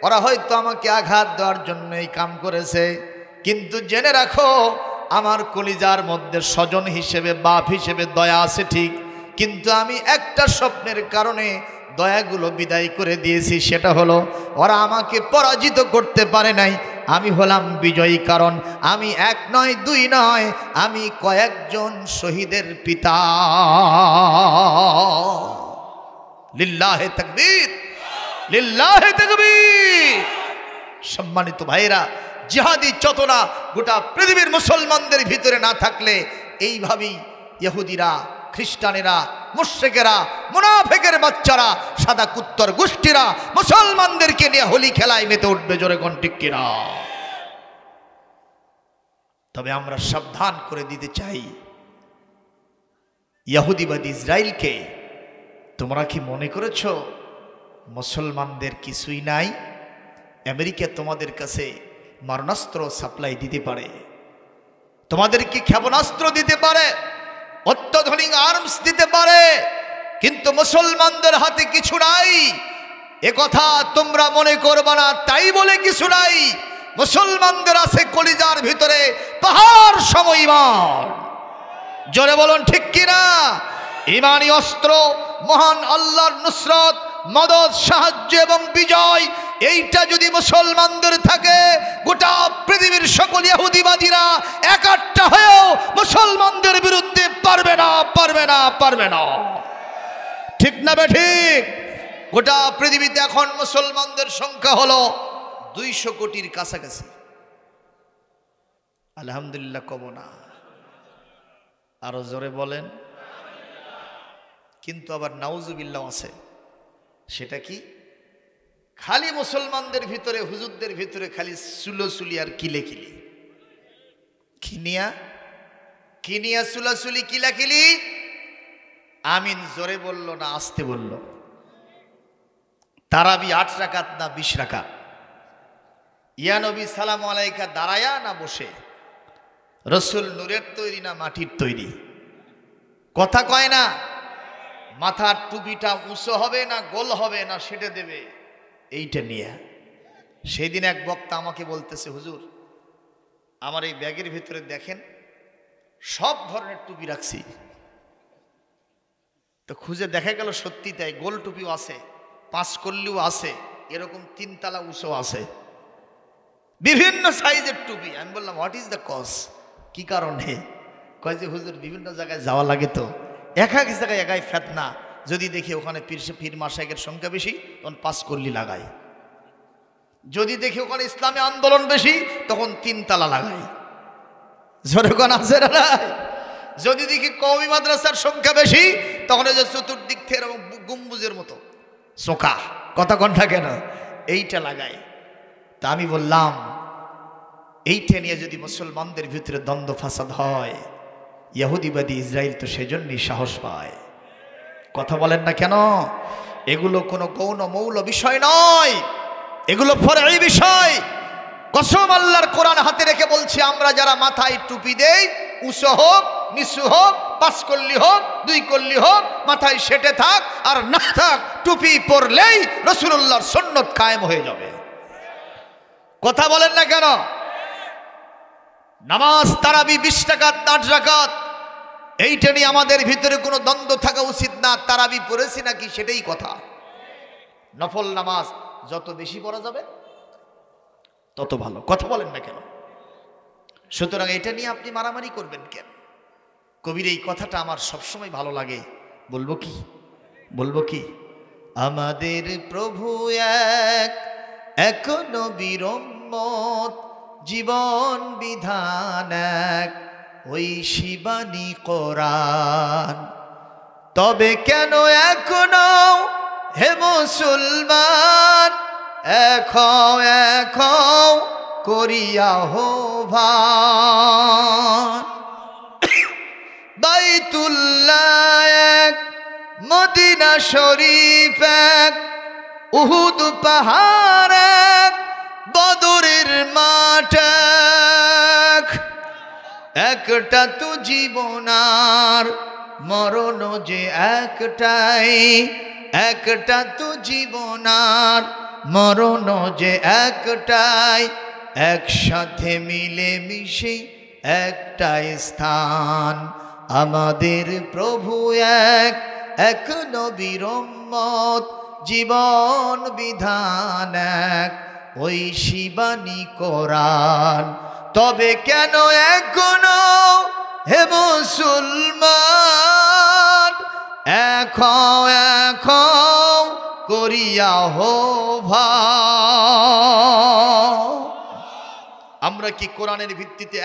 ওরা হয়তো আমাকে আঘাত দেওয়ার জন্য এই কাম করেছে, কিন্তু জেনে রাখো, আমার কলিজার মধ্যে স্বজন হিসেবে, বাপ হিসেবে দয়া আছে ঠিক, কিন্তু আমি একটা স্বপ্নের কারণে দয়াগুলো বিদায় করে দিয়েছি। সেটা হলো, ওরা আমাকে পরাজিত করতে পারে নাই, আমি হলাম বিজয়ী। কারণ আমি 1 নয় 2 নয়, আমি কয়েকজন শহীদের পিতা। লিল্লাহে তাকবীর, লিল্লাহে তাকবীর। সম্মানিত ভাইরা, জিহাদি চেতনা গোটা পৃথিবীর মুসলমানদের ভিতরে না থাকলে এইভাবেই ইহুদিরা, খ্রিস্টানেরা, মুশরিকেরা, মুনাফিকের বাচ্চারা, সাদা কুত্তর গোষ্ঠীরা মুসলমানদেরকে নিয়ে হোলি খেলায় মেতে উঠবে। জোরে কোন ঠিক কিনা? তবে আমরা সাবধান করে দিতে চাই, ইহুদিবাদী ইসরায়েলকে তোমরা কি মনে করেছো মুসলমানদের কিছুই নাই, আমেরিকা তোমাদের কাছে মারণাস্ত্র সাপ্লাই দিতে পারে, তোমাদেরকে ক্ষেপণাস্ত্র দিতে পারে, অত্যাধুনিক আর্মস দিতে পারে, কিন্তু মুসলমানদের হাতে কিছু নাই। এ কথা তোমরা মনে করবে না তাই বলে কিছু নাই। মুসলমানদের আছে কলিজার ভিতরে পাহাড় সম ঈমান। জোরে বলুন ঠিক কিনা? ঈমানী অস্ত্র, মহান আল্লাহর নুসরত, মদদ, সাহায্য এবং বিজয়, এইটা যদি মুসলমানদের থাকে, গোটা পৃথিবীর সকল ইহুদিবাদীরা একাট্টা হয়েও মুসলমানদের বিরুদ্ধে পারবে না, পারবে না, পারবে না। ঠিক না বে ঠিক? গোটা পৃথিবীতে এখন মুসলমানদের সংখ্যা হলো 200 কোটির কাছাকাছি। আলহামদুলিল্লাহ কব না? আরো জোরে বলেন। কিন্তু আবার নাউজুবিল্লাহ আছে। সেটা কি? খালি মুসলমানদের ভিতরে, হুজুরদের ভিতরে খালি সুলোসুলি আর কিলেকিলি। কিনিয়া সুলাসুলি কিলাকিলি। আমিন জোরে বলল না আস্তে বলল? তারাবি 8 রাকাত না 20 রাকাত? ইয়া নবী সালাম আলাইকা দাঁড়ায়া না বসে? রসুল নূরের তৈরি না মাটির তৈরি? কথা কয় না? মাথার টুপিটা উঁচু হবে না গোল হবে না সেটা দেবে, এইটা নিয়ে। সেই দিন এক বক্তা আমাকে বলতেছে, হুজুর আমার এই ব্যাগের ভিতরে দেখেন সব ধরনের টুপি রাখছি। তো খুঁজে দেখা গেল সত্যি তাই, গোল টুপিও আছে, 5 কল্লিও আছে, এরকম 3 তালা উঁচু আছে, বিভিন্ন সাইজের টুপি। আমি বললাম হোয়াট ইজ দ্য কজ? কি কারণে? কয় যে হুজুর বিভিন্ন জায়গায় যাওয়া লাগে তো, এক এক জায়গায় একাই ফেতনা। যদি দেখি ওখানে পীর মাশায়েখের সংখ্যা বেশি তখন 5 কল্লি লাগাই, যদি দেখি ওখানে ইসলামী আন্দোলন বেশি তখন 3 তালা লাগাই। জোরেগণ আছে না? যদি দেখি কওমি মাদ্রাসার সংখ্যা বেশি তখন যে চতুর্দিক থেকে এরকম গম্বুজের মতো চোখা, কথা কণ্ঠা কেন, এইটা লাগাই। তা আমি বললাম এইটা নিয়ে যদি মুসলমানদের ভিতরে দ্বন্দ্ব ফাসাদ হয়, ইহুদিবাদী ইসরায়েল তো সেজন্যই সাহস পায়। কথা বলেন না কেন? এগুলো কোনো গৌণ মৌল বিষয় নয়, এগুলো ফরঈ বিষয়। কসম আল্লাহর কোরআন হাতে রেখে বলছি, আমরা যারা মাথায় টুপি দেই, উঁচু হোক নিচু হোক, 5 কল্লি হোক 2 কল্লি হোক, মাথায় সেটে থাক আর না থাক, টুপি পরলেই রাসূলুল্লাহর সুন্নাত কায়েম হয়ে যাবে। কথা বলেন না কেন? নামাজ তারাবি 20 রাকাত 8 রাকাত, এইটা নিয়ে আমাদের ভিতরে কোনো দ্বন্দ্ব থাকা উচিত না। তারাবি পড়েছি নাকি সেটাই কথা। নফল নামাজ যত বেশি পড়া যাবে তত ভালো। কথা বলেন না কেন? সুতরাং এটা নিয়ে আপনি মারামারি করবেন কেন? কবির এই কথাটা আমার সবসময় ভালো লাগে। বলবো কি? আমাদের প্রভু এক নবীর উম্মত, জীবন বিধান এক, ওই শিবানী কোরআন। তবে কেন এখনো হে মুসলমান এক করিয়া আহ্বান। বাইতুল্লাহ এক, মদিনা শরীফ এক, উহুদ পাহাড় এক, বদরের মাঠ এক। একটা তো জীবনার মরণ যে একটাই, একটা তো জীবনার মরণ যে একটাই, একসাথে মিলে মিশে একটাই স্থান। আমাদের প্রভু এক নবীর উম্মত, জীবন বিধান এক, ওই শিবানী কোরআন। তবে কেন এখনো হে মুসলমান এক করিয়া আহ্বান। আমরা কি কোরআনের ভিত্তিতে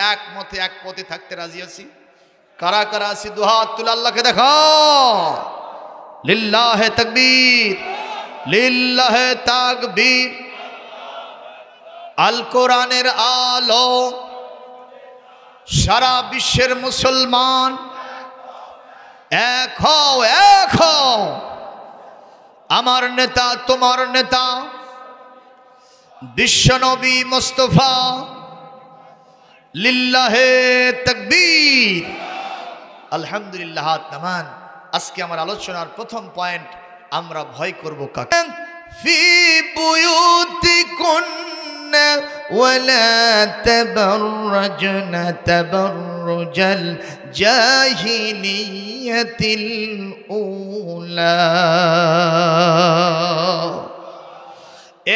এক পথে থাকতে রাজি আছি? কারা কারা আছি? দুহাত তুলে আল্লাহকে দেখাও। লিল্লাহে তাকবীর, লিল্লাহে তাকবীর। আল কোরআনের আলো সারা বিশ্বের মুসলমান এক হও। আমার নেতা তোমার নেতা বিশ্বনবী মুস্তাফা লিল্লাহে তাকবীর আলহামদুলিল্লাহ। হাত নামান। আজকে আমার আলোচনার প্রথম পয়েন্ট, আমরা ভয় করব কাকে? ফি বুয়ুতিকুন্না ওয়ালা তাবাররাজনা তাবাররুজাল জাহিলিয়াতিল উলা।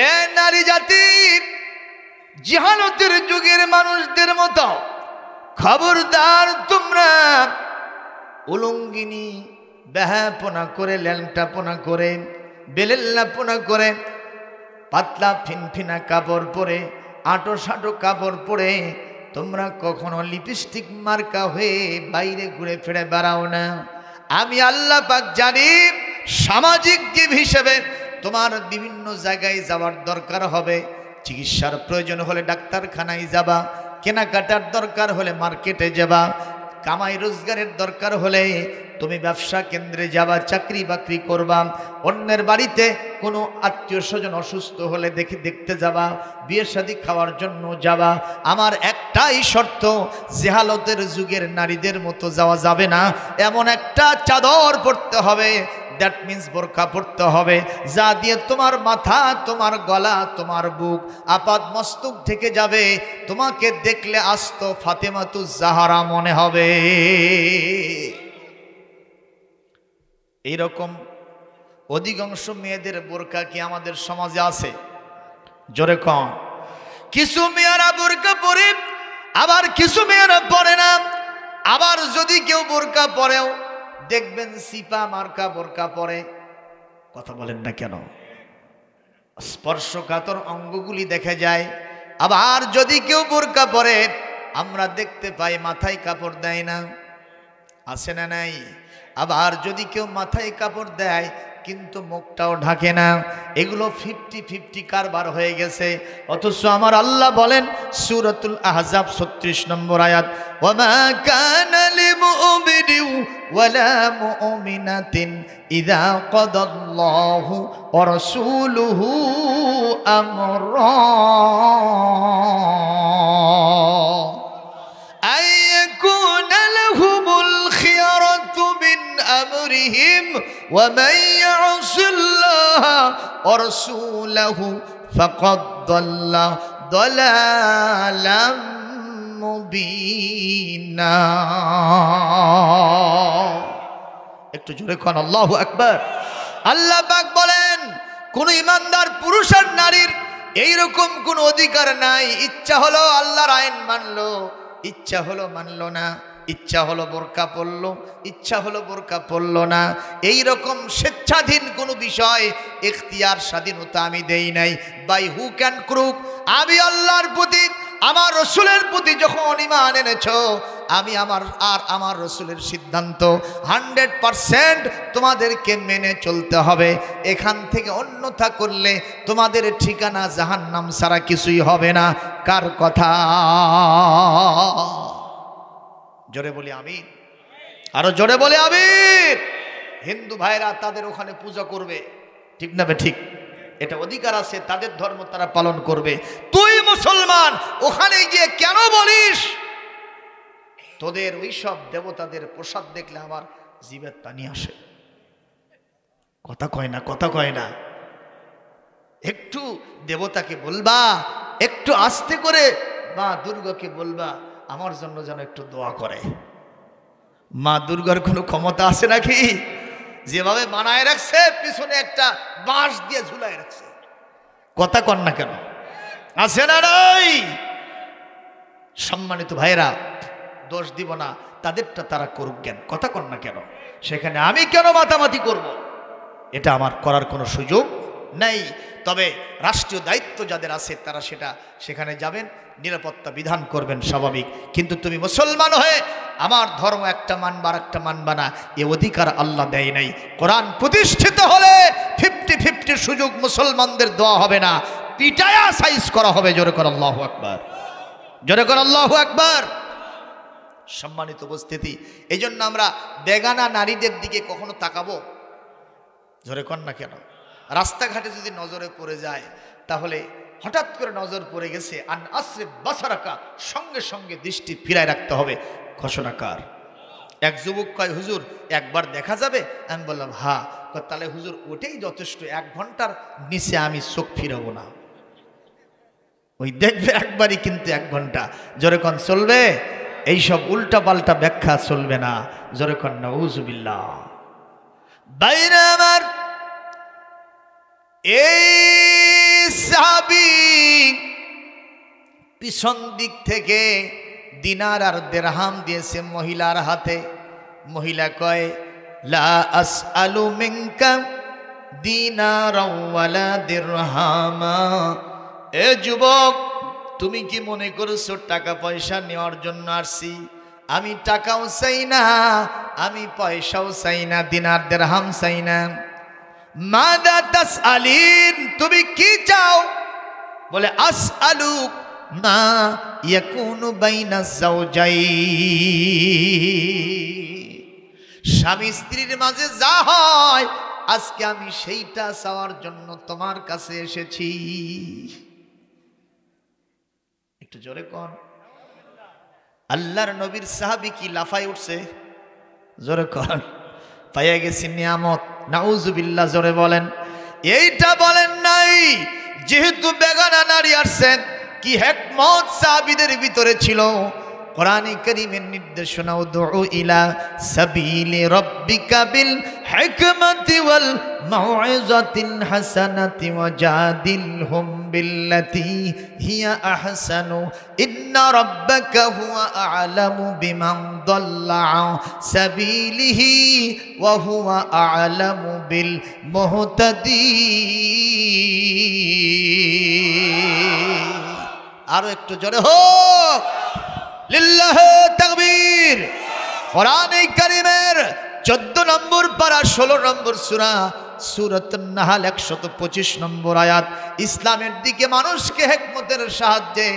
এ নারী জাতি, জাহালতের যুগের মানুষদের মতো খবরদার তোমরা উলঙ্গিনী বেহাপনা করে, ল্যাংটাপনা করে, বেলেল্লাপনা করে, পাতলা ফিনফিনা কাপড় পরে, আটো সাটো কাপড় পরে তোমরা কখনো লিপস্টিক মার্কা হয়ে বাইরে ঘুরে ফিরে বেড়াও না। আমি আল্লাহ পাক জানি, সামাজিক জীব হিসেবে তোমার বিভিন্ন জায়গায় যাওয়ার দরকার হবে, চিকিৎসার প্রয়োজন হলে ডাক্তারখানায় যাবা, কেনাকাটার দরকার হলে মার্কেটে যাবা, কামাই রোজগারের দরকার হলে তুমি ব্যবসা কেন্দ্রে যাবা, চাকরি বাকরি করবা, অন্যের বাড়িতে কোনো আত্মীয় স্বজন অসুস্থ হলে দেখতে যাবা, বিয়ে শাদী খাওয়ার জন্য যাবা। আমার একটাই শর্ত, জেহালতের যুগের নারীদের মতো যাওয়া যাবে না। এমন একটা চাদর পরতে হবে, দ্যাট মিন্স বোরকা পরতে হবে, যা দিয়ে তোমার মাথা, তোমার গলা, তোমার বুক, আপাদ মস্তক থেকে যাবে। তোমাকে দেখলে আস্ত ফাতেমাতুজ জাহরা মনে হবে। এইরকম অধিকাংশ মেয়েদের বোরকা কি আমাদের সমাজে আছে? জোরে কম। কিছু মেয়েরা বোরকা পরে, আবার কিছু মেয়েরা পরে না। আবার যদি কেউ বোরকা পরেও দেখবেন সিপা মার্কা বোরকা পরে। কথা বলেন না কেন? স্পর্শকাতর অঙ্গগুলি দেখা যায়। আবার যদি কেউ বোরকা পরে, আমরা দেখতে পাই মাথায় কাপড় দেয় না, আছে না নাই? আবার যদি কেউ মাথায় কাপড় দেয় কিন্তু মুখটাও ঢাকে না। এগুলো 50-50 কারবার হয়ে গেছে। অথচ আমার আল্লাহ বলেন সূরাতুল আহজাব 36 নম্বর আয়াত, ওয়ামা কানা লিমুমিনিন ওয়ালা মুমিনাতিন ইযা কাদাল্লাহু ওয়া রাসূলুহু আমরা আইয়াকুনা লাহুমুল খিয়ারাতু মিন আমরিহিম ওয়া মান ইয়াসিল্লাহা ওয়া রাসূলাহু ফাকাদ দাল্লা দালালাম মুবিনা। একটু জোরে কোন আল্লাহু আকবার। আল্লাহ পাক বলেন, কোন ইমানদার পুরুষ আর নারীর এইরকম কোন অধিকার নাই। ইচ্ছা হলো আল্লাহর আইন মানলো, ইচ্ছা হলো মানলো না, ইচ্ছা হলো বোরকা পরলো, ইচ্ছা হলো বোরকা পরলো না। এইরকম স্বেচ্ছাধীন কোনো বিষয়, ইখতিয়ার স্বাধীনতা আমি দেই নাই। বাই হুক অ্যান্ড ক্রুক আমি আল্লাহর প্রতি, আমার রসুলের প্রতি যখন ঈমান এনেছো, আমি আমার রসুলের সিদ্ধান্ত 100% তোমাদেরকে মেনে চলতে হবে। এখান থেকে অন্যথা করলে তোমাদের ঠিকানা জাহান্নাম ছাড়া কিছুই হবে না। কার কথা? জোরে বলি আমিন। আরো জোরে বলে আমিন। হিন্দু ভাইরা তাদের ওখানে পূজা করবে, ঠিক না বে ঠিক? এটা অধিকার আছে, তাদের ধর্ম তারা পালন করবে। তুই মুসলমান ওখানে গিয়ে কেন বলিস তোদের ওইসব দেবতাদের প্রসাদ দেখলে আমার জিভের পানি আসে? কথা কয় না, কথা কয় না। একটু দেবতাকে বলবা, একটু আস্তে করে মা দুর্গাকে বলবা আমার জন্য যেন একটু দোয়া করে। মা দুর্গার কোনো ক্ষমতা আছে নাকি? যেভাবে বানায় রাখছে, পিছনে একটা বাঁশ দিয়ে ঝুলায় রাখছে। কথা কন না কেন? আছে না নাই? সম্মানিত ভাইরা, দোষ দিব না, তাদেরটা তারা করুক জ্ঞান। কথা কন না কেন? সেখানে আমি কেন মাতামাতি করব? এটা আমার করার কোনো সুযোগ নেই। তবে রাষ্ট্রীয় দায়িত্ব যাদের আছে তারা সেখানে যাবেন, নিরাপত্তা বিধান করবেন, স্বাভাবিক। কিন্তু তুমি মুসলমান হয়ে আমার ধর্ম একটা মানবা আর একটা মানবা না, এ অধিকার আল্লাহ দেয় নাই। কোরআন প্রতিষ্ঠিত হলে 50-50 সুযোগ মুসলমানদের দেওয়া হবে না, পিটায়া সাইজ করা হবে। জোরে কর আল্লাহু আকবার, জোরে কর আল্লাহু আকবার। সম্মানিত উপস্থিতি, এই জন্য আমরা বেগানা নারীদের দিকে কখনো তাকাবো? জোরে কর না কেন? রাস্তাঘাটে যদি নজরে পড়ে যায় তাহলে হঠাৎ করে নজর পড়ে গেছে, আন আসরিফ বাসারাকা, সঙ্গে সঙ্গে দৃষ্টি ফিরায় রাখতে হবে। ঘোষণাকার। এক যুবক কয়, হুজুর একবার দেখা যাবে? আমি বললাম হ্যাঁ। তাহলে হুজুর ওটাই যথেষ্ট, 1 ঘন্টার নিচে আমি চোখ ফিরাবো না। ওই দেখবে একবারই, কিন্তু 1 ঘন্টা। জোরে কোন চলবে? এইসব উল্টা পাল্টা ব্যাখ্যা চলবে না। জোরে কোন নাউজুবিল্লাহ। বাইরে আমার এই সাহাবী পিছন দিক থেকে দিনার আর দিরহাম দিয়েছে মহিলার হাতে। মহিলা কয়, লা আসআলু মিনকা দিনারা ওয়ালা দিরহামা। এ যুবক, তুমি কি মনে করছো টাকা পয়সা নেওয়ার জন্য আসছি? আমি টাকাও চাই না, আমি পয়সাও চাই না, দিনার দিরহাম চাই না। মাদা তাসআলিন, তুমি কি চাও? বলে আসআলু মা ইয়াকুনু বাইনা যাওজাইন, স্বামী স্ত্রীর মাঝে যা হয় আজকে আমি সেইটা চাওয়ার জন্য তোমার কাছে এসেছি। একটু জোরে কোন। আল্লাহর নবীর সাহাবী কি লাফায় উঠছে? জোরে কোন। পাইয়া গেছি নিয়ামত। নাউজুবিল্লাহ। জোরে বলেন। এইটা বলেন নাই যেহেতু বেগানা নারী আসছেন, কি হিকমত সাহাবীদের ভিতরে ছিল। কোরআনে কারীমের নির্দেশনা, উদউ ইলা সাবিলি রাব্বিকা বিল হিকমাতি ওয়াল মাউইযাতিল হাসানাতি ওয়াজাদিলহুম বিল্লাতী হিয়া আহসানু ইন্না রাব্বাকা হুয়া আ'লামু বিমান দাল্লা আন সাবিলিহি ওয়া হুয়া আ'লামু বিল মুহতাদিন। আরো একটু জোরে হোক লিল্লাহি তাকবীর। কোরআনে কারীমের 14 নম্বর পারা 16 নম্বর সূরা, সূরাতুন নাহল 125 নম্বর আয়াত। ইসলামের দিকে মানুষকে হিকমতের সাহায্যে,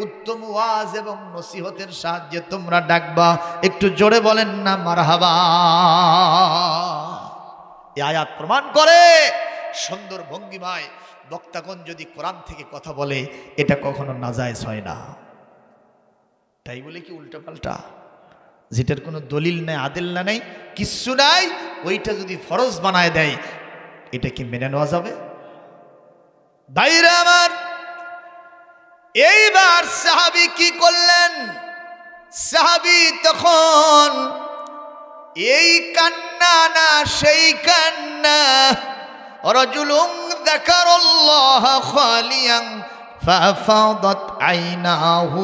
উত্তম ওয়াজ এবং নসিহতের সাহায্যে তোমরা ডাকবা। একটু জোরে বলেন না মারহাবা। এই আয়াত প্রমাণ করে সুন্দর ভঙ্গিমায় বক্তাগণ যদি কোরআন থেকে কথা বলে এটা কখনো নাজায়েজ হয় না। তাই বলে কি উল্টা পাল্টা যেটার কোনো দলিল নাই, আদিল্লা নাই, কিচ্ছু নাই, ওইটা যদি ফরজ বানায় দেয় এটা কি মেনে নেওয়া যাবে? ভাইরা আমার, এইবার সাহাবী কি করলেন? সাহাবী তখন এই কান্না না সেই কান্না। রাজুলুন যাকারাল্লাহ খালিয়ান ফাফাদাত আইনাহু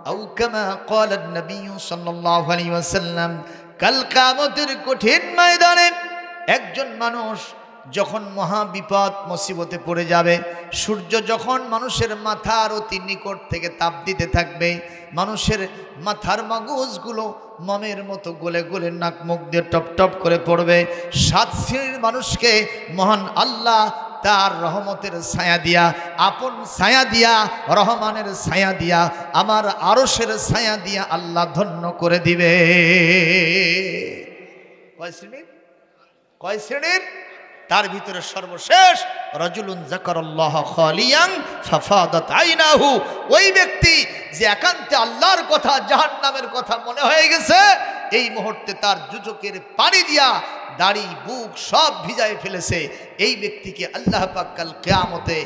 আও কামা ক্বালা নবী সাল্লাল্লাহু আলাইহি ওয়াসাল্লাম। কাল কিয়ামতের কঠিন ময়দানে একজন মানুষ যখন মহা বিপদ মুসিবতে পড়ে যাবে, সূর্য যখন মানুষের মাথার অতি নিকট থেকে তাপ দিতে থাকবে, মানুষের মাথার মগজগুলো মমের মতো গলে গলে নাক মুখ দিয়ে টপ টপ করে পড়বে। 7 শ্রেণীর মানুষকে মহান আল্লাহ তার রহমতের ছায়া দিয়া, আপন ছায়া দিয়া, রহমানের ছায়া দিয়া, আমার আরশের ছায়া দিয়া আল্লাহ ধন্য করে দিবে। কয় শ্রেণীর? কয় শ্রেণীর? তার ভিতরে সর্বশেষ রাজুলুন যাকারাল্লাহ খালিয়ান ফাফাদাত আইনাহু, ওই ব্যক্তি যে একান্তে আল্লাহর কথা, জাহান্নামের কথা মনে হয়ে গেছে, এই মুহূর্তে তার দুচোখের পানি দিয়া দাড়ি বুক সব ভিজায় ফেলেছে। এই ব্যক্তিকে আল্লাহ পাক কাল কিয়ামতে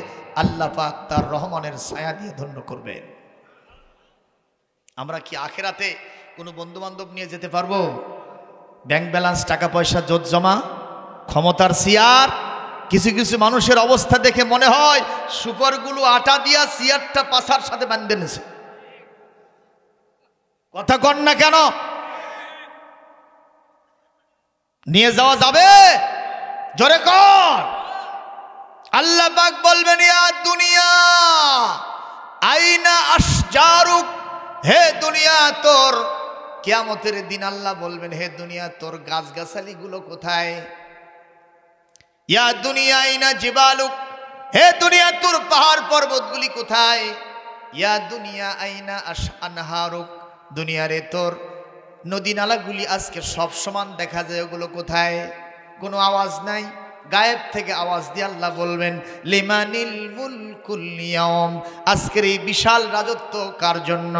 আল্লাহ পাক তার রহমানের ছায়া দিয়ে ধন্য করবেন। আমরা কি আখিরাতে কোনো বন্ধু বান্ধব নিয়ে যেতে পারবো? ব্যাংক ব্যালেন্স, টাকা পয়সা, জোত জমা, ক্ষমতার চেয়ার। কিছু কিছু মানুষের অবস্থা দেখে মনে হয় সুপারগুলো আটা দিয়া চেয়ারটা পাছার সাথে বাঁধে নিছে। কথা কন না কেন? নিয়ে যাওয়া যাবে? জোরে কর। আল্লাহ পাক বলবেন, ইয়া দুনিয়া আইনা আশজারুক, হে দুনিয়া তোর, কিয়ামতের দিন আল্লাহ বলবেন, হে দুনিয়া তোর গাছগাছালি গুলো কোথায়? ইয়া দুনিয়া আইনা জিবালুক, হে দুনিয়া তোর পাহাড় পর্বতগুলি কোথায়? ইয়া দুনিয়া আইনা আনহারুক, দুনিয়ারে তোর নদী নালাগুলি আজকে সব সমান দেখা যায়, ওগুলো কোথায়? কোনো আওয়াজ নাই, গায়েব থেকে আওয়াজ দিয়ে আল্লাহ বলবেন লিমানিল মুলকুল ইয়াউম, আজকের এই বিশাল রাজত্ব কার জন্য?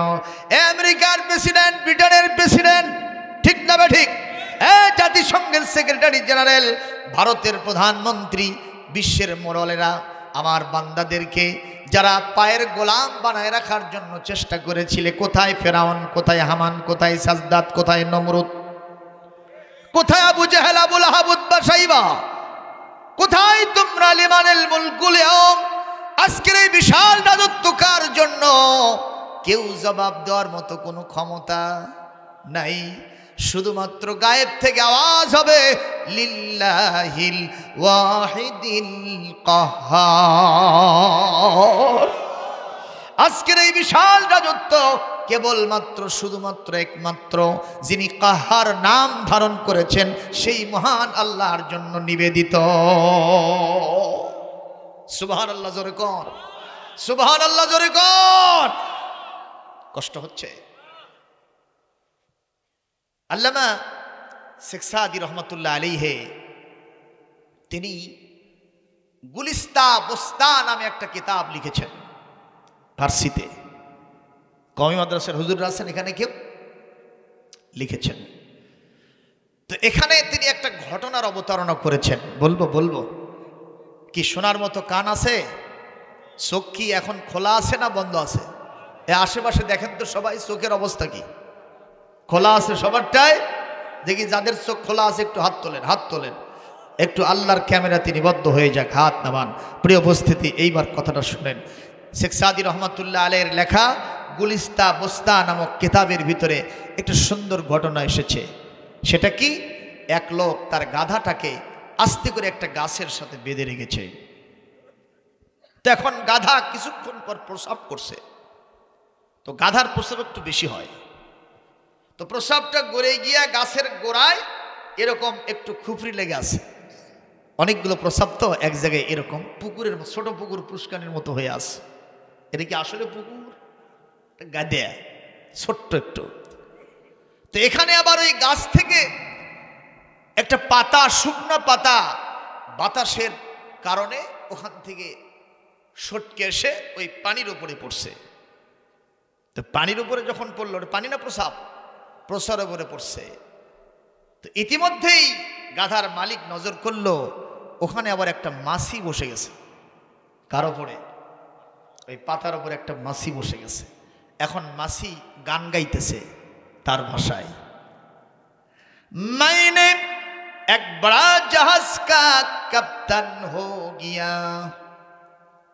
আমেরিকার প্রেসিডেন্ট, ব্রিটেনের প্রেসিডেন্ট, ঠিক না বা ঠিক? জাতিসংঘের সেক্রেটারি জেনারেল, ভারতের প্রধানমন্ত্রী, বিশ্বের মোড়লেরা আমার বান্দাদেরকে যারা পায়ের গোলাম বানায় রাখার জন্য চেষ্টা করেছিলে, কোথায় ফেরাউন, কোথায় হামান, কোথায় সাজদাত, কোথায় নমরুদ, কোথায় আবু জাহেল, আবু লাহাব, উতবা, শাইবা, কোথায় তোমরা? লিমানিল মুলকুল ইয়াউম, আজকের এই বিশাল রাজত্ব কার জন্য? কেউ জবাব দেওয়ার মতো কোনো ক্ষমতা নাই। শুধুমাত্র গায়েব থেকে আওয়াজ হবে লিল্লাহিল ওয়াহিদিল কাহ্হার। আজকের এই বিশাল রাজত্ব কেবলমাত্র শুধুমাত্র একমাত্র যিনি কাহ্হার নাম ধারণ করেছেন সেই মহান আল্লাহর জন্য নিবেদিত। সুবহানাল্লাহ, জোরে কর সুবহানাল্লাহ, জোরে কর। কষ্ট হচ্ছে? আল্লামা শেখ সাদি রহমতুল্লাহ আলাইহি তিনি গুলিস্তা বস্তা নামে একটা কিতাব লিখেছেন ফার্সিতে। কওমি মাদ্রাসার হুজুররা আছেন এখানে, কেউ লিখেছেন। তো এখানে তিনি একটা ঘটনার অবতারণা করেছেন। বলবো কি শোনার মতো কান আছে? চোখ কি এখন খোলা আছে না বন্ধ আছে? এ আশেপাশে দেখেন তো সবাই চোখের অবস্থা কি? খোলা আছে সবারটাই? দেখি যাদের চোখ খোলা আছে একটু হাত তোলেন, হাত তোলেন। একটু আল্লাহর ক্যামেরাতে নিবদ্ধ হয়ে যাক, হাত নামান। প্রিয় উপস্থিতি, এইবার কথাটা শুনেন। শেখ সাদি রহমতুল্লাহ আলাইহির লেখা গুলিস্তা বস্তা নামক কিতাবের ভিতরে একটা সুন্দর ঘটনা এসেছে। সেটা কি? এক লোক তার গাধাটাকে আস্তে করে একটা গাছের সাথে বেঁধে রেখেছে। তো এখন গাধা কিছুক্ষণ পর প্রস্রাব করছে। তো গাধার প্রস্রাব একটু বেশি হয়। তো প্রস্রাবটা গড়ে গিয়া গাছের গোড়ায় এরকম একটু খুপড়ি লেগে আছে। অনেকগুলো প্রস্রাব তো এক জায়গায় এরকম পুকুরের, ছোট পুকুর পুষ্কানির মতো হয়ে আছে। এটা কি আসলে পুকুর? গাদে ছোট্ট একটু। তো এখানে আবার ওই গাছ থেকে একটা পাতা, শুকনো পাতা, বাতাসের কারণে ওখান থেকে সটকে এসে ওই পানির উপরে পড়ছে। তো পানির উপরে যখন পড়লো, পানি না প্রস্রাব, প্রস্রাবের উপরে পড়ছে। তো ইতিমধ্যেই গাধার মালিক নজর করলো ওখানে আবার একটা মাছি বসে গেছে। কার উপরে? ওই পাতার উপরে একটা মাছি বসে গেছে। এখন মাছি গান গাইতেছে তার ভাষায়, मैंने एक बड़ा जहाज का कप्तान हो गया,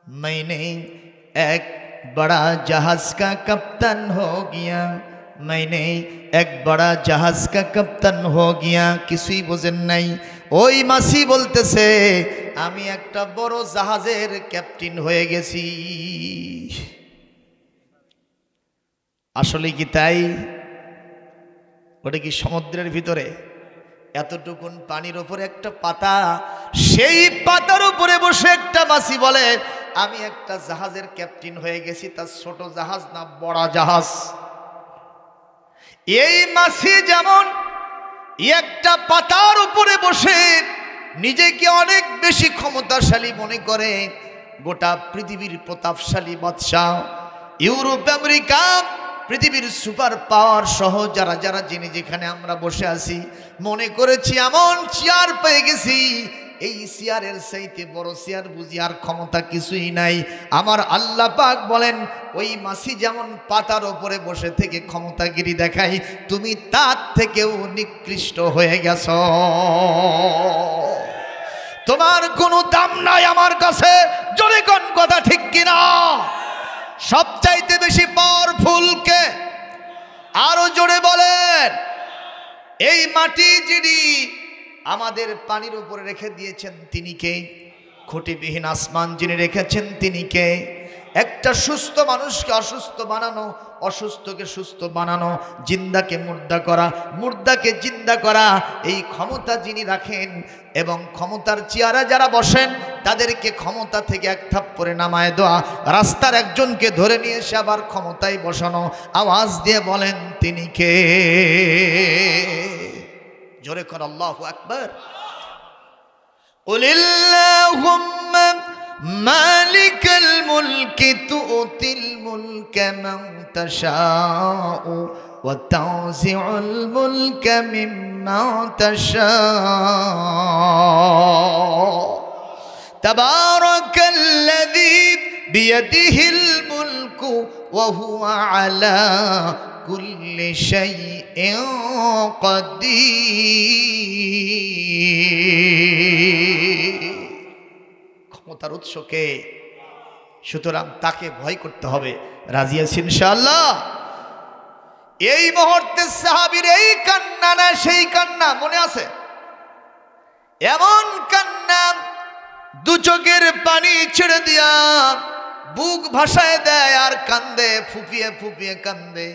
मैंने एक बड़ा जहाज का कप्तान हो गया, मैंने एक बड़ा जहाज का कप्तान हो गया। কিছুই বোঝেন নাই। ওই মাছি বলতেছে আমি একটা বড় জাহাজের ক্যাপ্টেন হয়ে গেছি। আসলে কি তাই? ওটা কি সমুদ্রের ভিতরে এতটুকুন পানির উপরে একটা পাতা, সেই পাতার উপরে বসে একটা মাছি বলে আমি একটা জাহাজের ক্যাপ্টেন হয়ে গেছি। তার ছোট জাহাজ না বড় জাহাজ। এই মাছি যেমন একটা পাতার উপরে বসে নিজেকে অনেক বেশি ক্ষমতাশালী মনে করে, গোটা পৃথিবীর প্রতাপশালী বাদশাহ, ইউরোপ, আমেরিকা, পৃথিবীর সুপার পাওয়ার সহ যারা যারা যিনি যেখানে আমরা বসে আছি মনে করেছি এমন চেয়ার পেয়ে গেছি, এই চেয়ারের চাইতে বড় চেয়ার বুঝি আর ক্ষমতা কিছুই নাই। আমার আল্লাহ পাক বলেন ওই মাছি যেমন পাতার উপরে বসে থেকে ক্ষমতাগিরি দেখাই, তুমি তার থেকেও নিকৃষ্ট হয়ে গেছ। তোমার কোনো দাম নাই আমার কাছে। জোরে কোন কথা ঠিক কিনা? সবচাইতে বেশি পাওয়ারফুল কে? আরো জোরে বলেন। এই মাটি যিনি আমাদের পানির উপরে রেখে দিয়েছেন তিনি কে? খুঁটিবিহীন আসমান যিনি রেখেছেন তিনি কে? একটা সুস্থ মানুষকে অসুস্থ বানানো, অসুস্থকে সুস্থ বানানো, জিন্দাকে মুর্দা করা, মুর্দাকে জিন্দা করা, এই ক্ষমতা যিনি রাখেন এবং ক্ষমতার চেয়ারে যারা বসেন তাদেরকে ক্ষমতা থেকে এক থাপ্পড়ে নামায় দেওয়া, রাস্তার একজনকে ধরে নিয়ে এসে আবার ক্ষমতায় বসানো, আওয়াজ দিয়ে বলেন তিনি কে? জোরে কর আল্লাহু আকবার। কুলিল্লাহুম্মা মালিকাল মুলকি তুতিল মুলকা মান তাশাউ ওয়া তানজিউল মুলকা মিম্মা তাশাউ তাবারাকাল্লাযী বিয়াদিহিল মুলকু ওয়া হুয়া আলা কুল্লি শাইইন কাদির। ক্ষমতার উৎস কে? সুতরাং তাকে ভয় করতে হবে। রাজি আছেন ইনশাআল্লাহ? এই মুহূর্তে সাহাবীর এই কান্না না সেই কান্না মনে আছে? এমন কান্না, দু চোখের পানি ছেড়ে দিয়া বুক ভাসায় দেয় আর কান্দে, ফুপিয়ে ফুপিয়ে কান্দে।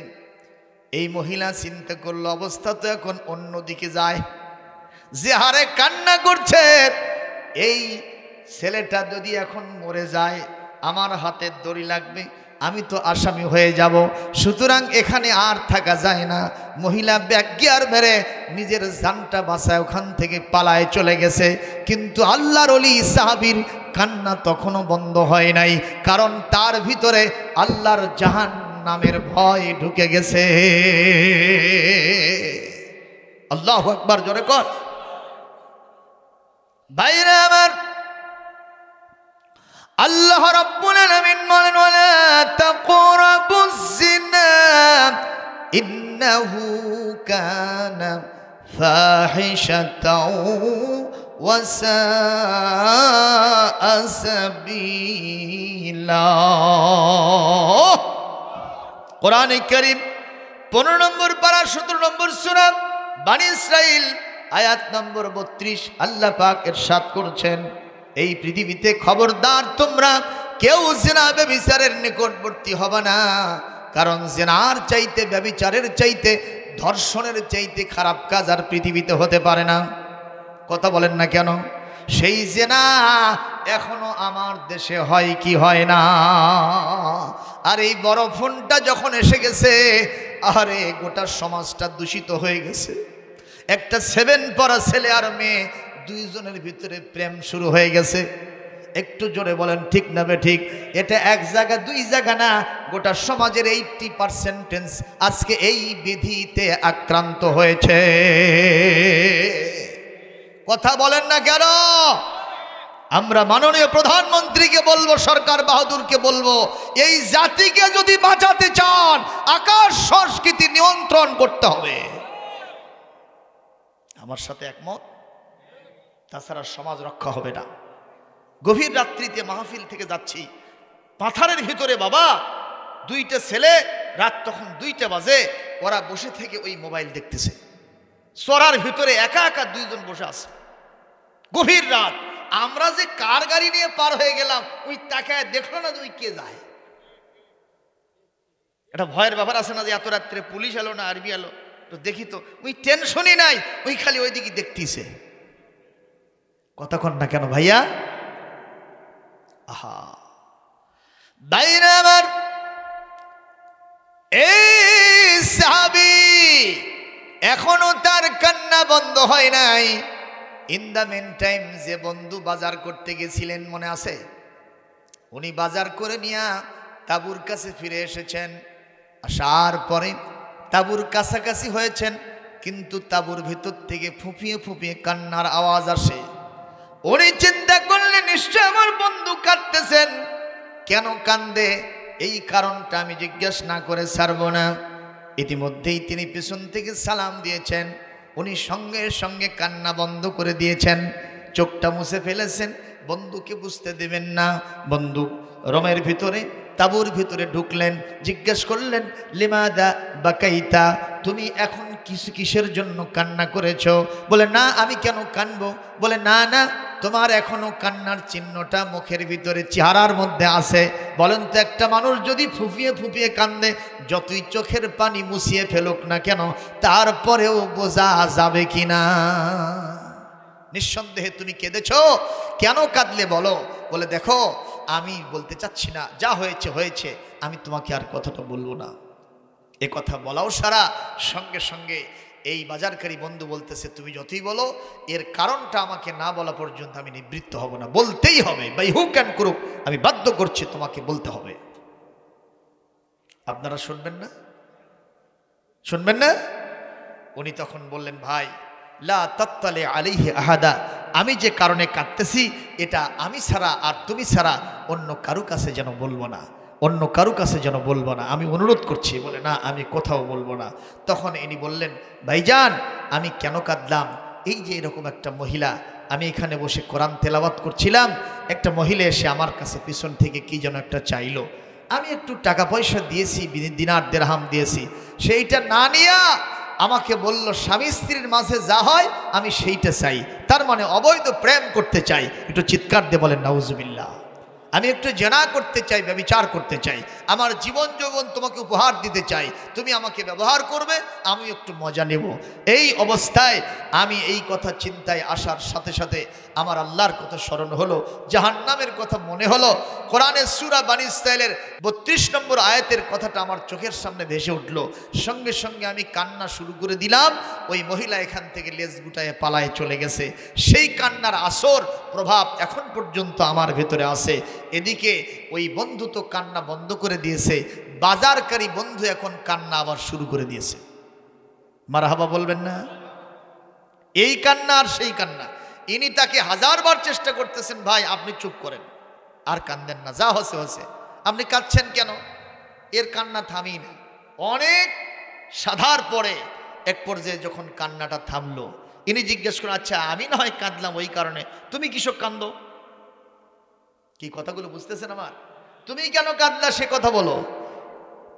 এই মহিলা চিন্তা করলো অবস্থা তো এখন অন্যদিকে যায়, যে হারে কান্না করছে, এই ছেলেটা যদি এখন মরে যায় আমার হাতের দড়ি লাগবে, আমি তো আসামি হয়ে যাব। সুতরাং এখানে আর থাকা যায় না। মহিলা ব্যাগিয়ার মেরে নিজের জানটা বাঁচায় ওখান থেকে পালায় চলে গেছে। কিন্তু আল্লাহর ওলি সাহাবীর কান্না তখনও বন্ধ হয় নাই, কারণ তার ভিতরে আল্লাহর জাহান্নামের ভয় ঢুকে গেছে। আল্লাহু আকবার, জোরে কর। ভাইরা আমার, আল্লাহ রাব্বুল আলামিন বলেন ওয়ালা তাকরাবুজ জিনা ইন্নাহু কানা ফাহিশাতাও ওয়া সাআ সাবিলা। কোরআনে কারীম 15 নম্বর পারা 17 নম্বর সূরা বনী ইসরাইল আয়াত নম্বর 32 আল্লাহ পাক ইরশাদ করছেন, এই পৃথিবীতে খবরদার তোমরা কেউ জিনা ব্যভিচারের নিকটবর্তী হবে না, কারণ জিনার চাইতে, ব্যভিচারের চাইতে, ধর্ষণের চাইতে খারাপ কাজ আর পৃথিবীতে হতে পারে না। কথা বলেন না কেন? সেই জিনা এখনো আমার দেশে হয় কি হয় না? আর এই বড় ফোনটা যখন এসে গেছে, আরে গোটা সমাজটা দূষিত হয়ে গেছে। একটা 7 পড়া ছেলে আর মেয়ে, দুইজনের ভিতরে প্রেম শুরু হয়ে গেছে। একটু জোরে বলেন ঠিক না বে ঠিক? এটা এক জায়গা দুই জায়গা না, গোটা সমাজের 80% আজকে এই বিধিতে আক্রান্ত হয়েছে। কথা বলেন না কেন? আমরা মাননীয় প্রধানমন্ত্রীকে বলবো, সরকার বাহাদুরকে বলবো, এই জাতিকে যদি বাঁচাতে চান আকাশ সংস্কৃতি নিয়ন্ত্রণ করতে হবে। আমার সাথে একমত? তাছাড়া সমাজ রক্ষা হবে না। গভীর রাত্রিতে মাহফিল থেকে যাচ্ছি, পাথারের ভিতরে বাবা দুইটা ছেলে, রাত তখন 2টা বাজে, ওরা বসে থেকে ওই মোবাইল দেখতেছে। চড়ার ভিতরে একা একা দুইজন বসে আছে, গভীর রাত। আমরা যে কার গাড়ি নিয়ে পার হয়ে গেলাম, ওই তাকায় দেখলো না যে ওই কে যায়। এটা ভয়ের ব্যাপার আছে না, যে এত রাত্রে পুলিশ এলো না আর্মি এলো, তো দেখি তো। ওই টেনশনই নাই, ওই খালি ওই দিকে দেখতেছে। কতক্ষণ না কেন ভাইয়া? আহা ভাইরা আমার, এই সাহাবী এখনো তার কান্না বন্ধ হয় নাই। ইন দ্য মেন টাইম যে বন্ধু বাজার করতে গেছিলেন মনে আছে? উনি বাজার করে নিয়ে তাঁবুর কাছে ফিরে এসেছেন। আসার পরে তাঁবুর কাছাকাছি হয়েছেন, কিন্তু তাঁবুর ভিতর থেকে ফুঁপিয়ে ফুঁপিয়ে কান্নার আওয়াজ আসে। উনি চিন্তা করলেন নিশ্চয় আমার বন্ধু কাঁদতেছেন। কেন কান্দে এই কারণটা আমি জিজ্ঞেস না করে ছাড়ব না। ইতিমধ্যেই তিনি পিছন থেকে সালাম দিয়েছেন। উনি সঙ্গে সঙ্গে কান্না বন্ধ করে দিয়েছেন, চোখটা মুছে ফেলেছেন। বন্ধুকে বুঝতে দেবেন না। বন্ধু রোমের ভিতরে, তাঁবুর ভিতরে ঢুকলেন, জিজ্ঞেস করলেন লিমাদা বাকাইতা, তুমি এখন কিসের জন্য কান্না করেছ? বলে না, আমি কেন কানবো? বলে না না, তোমার এখনো কান্নার চিহ্নটা মুখের ভিতরে, চেহারার মধ্যে আছে। বলেন তো, একটা মানুষ যদি ফুঁপিয়ে ফুঁপিয়ে কান্দে, যতই চোখের পানি মুছিয়ে ফেলুক না কেন, তারপরেও বোঝা যাবে কিনা? নিঃসন্দেহে তুমি কেঁদেছ। কেন কাঁদলে বলো? বলে দেখো, আমি বলতে চাচ্ছি না, যা হয়েছে হয়েছে, আমি তোমাকে আর কথাটা বলবো না। এ কথা বলাও সারা, সঙ্গে সঙ্গে এই বাজারকারী বন্ধু বলতেছে, তুমি যতই বলো এর কারণটা আমাকে না বলা পর্যন্ত আমি নিবৃত্ত হব না, বলতেই হবে, বাই হু ক্যান করুক, আমি বাধ্য করছি তোমাকে বলতে হবে। আপনারা শুনবেন না? শুনবেন না? উনি তখন বললেন, ভাই লা তাত্তালে আলাইহি আহাদা, আমি যে কারণে কাঁদতেছি এটা আমি ছাড়া আর তুমি ছাড়া অন্য কারো কাছে যেন বলবো না, অন্য কারো কাছে যেন বলবো না, আমি অনুরোধ করছি। বলে, না আমি কোথাও বলবো না। তখন ইনি বললেন, ভাইজান আমি কেন কাঁদলাম, এই যে এরকম একটা মহিলা, আমি এখানে বসে কোরআন তেলাওয়াত করছিলাম, একটা মহিলা এসে আমার কাছে পিছন থেকে কি যেন একটা চাইলো, আমি একটু টাকা পয়সা দিয়েছি, দিনার দিরহাম দিয়েছি, সেইটা না নিয়া আমাকে বলল স্বামী স্ত্রীর মাঝে যা হয় আমি সেইটা চাই, তার মানে অবৈধ প্রেম করতে চাই। একটু চিৎকার দিয়ে বলেন নাউজুবিল্লাহ। আমি একটু জেনা করতে চাই, ব্যভিচার করতে চাই, আমার জীবন যৌবন তোমাকে উপহার দিতে চাই, তুমি আমাকে ব্যবহার করবে, আমি একটু মজা নেব। এই অবস্থায় আমি এই কথা চিন্তায় আসার সাথে সাথে আমার আল্লাহর কথা স্মরণ হলো, জাহান্নামের কথা মনে হলো। কোরআনের সূরা বনী ইসরাঈলের 32 নম্বর আয়াতের কথাটা আমার চোখের সামনে ভেসে উঠল। সঙ্গে সঙ্গে আমি কান্না শুরু করে দিলাম। ওই মহিলা এখান থেকে লেজ গুটায়ে পালায়ে চলে গেছে। সেই কান্নার আসর প্রভাব এখন পর্যন্ত আমার ভেতরে আছে। এদিকে ওই বন্ধু তো কান্না বন্ধ করে দিয়েছে, বাজারকারী বন্ধু এখন কান্না আবার শুরু করে দিয়েছে। মারহাবা বলবেন না? এই কান্না আর সেই কান্না। ইনি তাকে হাজারবার চেষ্টা করতেছেন, ভাই আপনি চুপ করেন, আর কান্দেন না, যা হচ্ছে হচ্ছে, আপনি কাঁদছেন কেন? এর কান্না থামি না। অনেক সাধার পরে এক পর্যায়ে যখন কান্নাটা থামলো, ইনি জিজ্ঞেস করেন, আচ্ছা আমি না হয় কাঁদলাম ওই কারণে, তুমি কিসব কান্দো? কি কথাগুলো বুঝতেছেন আমার? তুমি কেন কাঁদলা সে কথা বলো।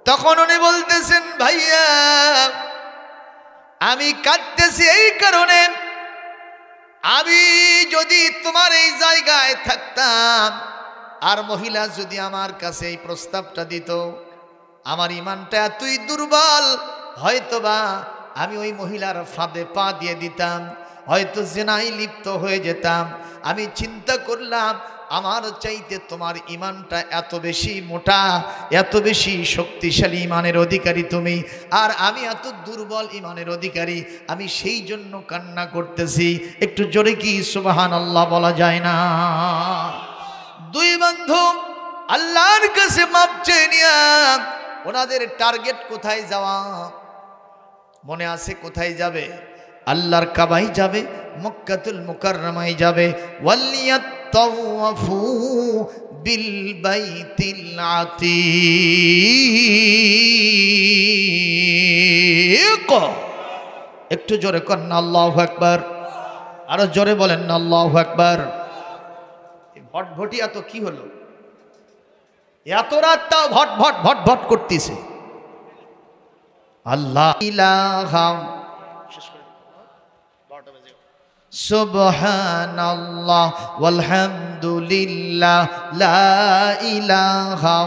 তখন উনি বলতেছেন, ভাইয়া আমি কাঁদতেছি এই কারণে, আমি যদি তোমার এই জায়গায় থাকতাম আর মহিলা যদি আমার কাছে এই প্রস্তাবটা দিত, আমার ইমানটা এতই দুর্বল, হয়তোবা আমি ওই মহিলার ফাঁদে পা দিয়ে দিতাম, হয়তো জিনায় লিপ্ত হয়ে যেতাম। আমি চিন্তা করলাম আমার চাইতে তোমার ইমানটা এত বেশি মোটা, এত বেশি শক্তিশালী ইমানের অধিকারী তুমি, আর আমি এত দুর্বল ইমানের অধিকারী, আমি সেই জন্য কান্না করতেছি। একটু জোরে কি সুবহানাল্লাহ বলা যায় না? দুই বন্ধু আল্লাহর কাছে মাপ চেয়ে নিয়া ওনাদের টার্গেট কোথায় যাওয়া মনে আছে? কোথায় যাবে? আল্লাহর কাবায় যাবে, মক্কাতুল মুকাররমায় যাবে। ওয়ালিয়াতাওয়াফু বিল বাইতিল আতীক। একটু জোরে করেন আল্লাহু আকবার, আরো জোরে বলেন না আল্লাহু আকবার। ভটভটিয়া তো কি হলো? এত রাত তাও ভট ভট ভট ভট করতেছে। আল্লাহ ইলাহা সুবহানাল্লাহ ওয়ালহামদুলিল্লাহ লা ইলাহা,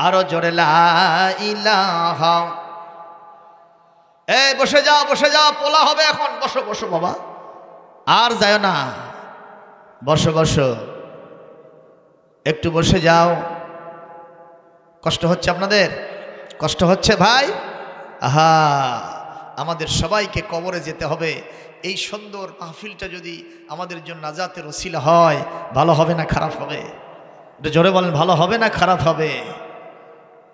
আরো জোরে লা ইলাহা। এই বসে যাও, বসে যাও, পোলা হবে এখন, বসো বসো বাবা, আর যায় না, বসো বসো, একটু বসে যাও। কষ্ট হচ্ছে আপনাদের? কষ্ট হচ্ছে ভাই? আহা, আমাদের সবাইকে কবরে যেতে হবে। এই সুন্দর মাহফিলটা যদি আমাদের জন্য নাজাতের ওসিলা হয়, ভালো হবে না খারাপ হবে? এটা জোরে বলেন, ভালো হবে না খারাপ হবে?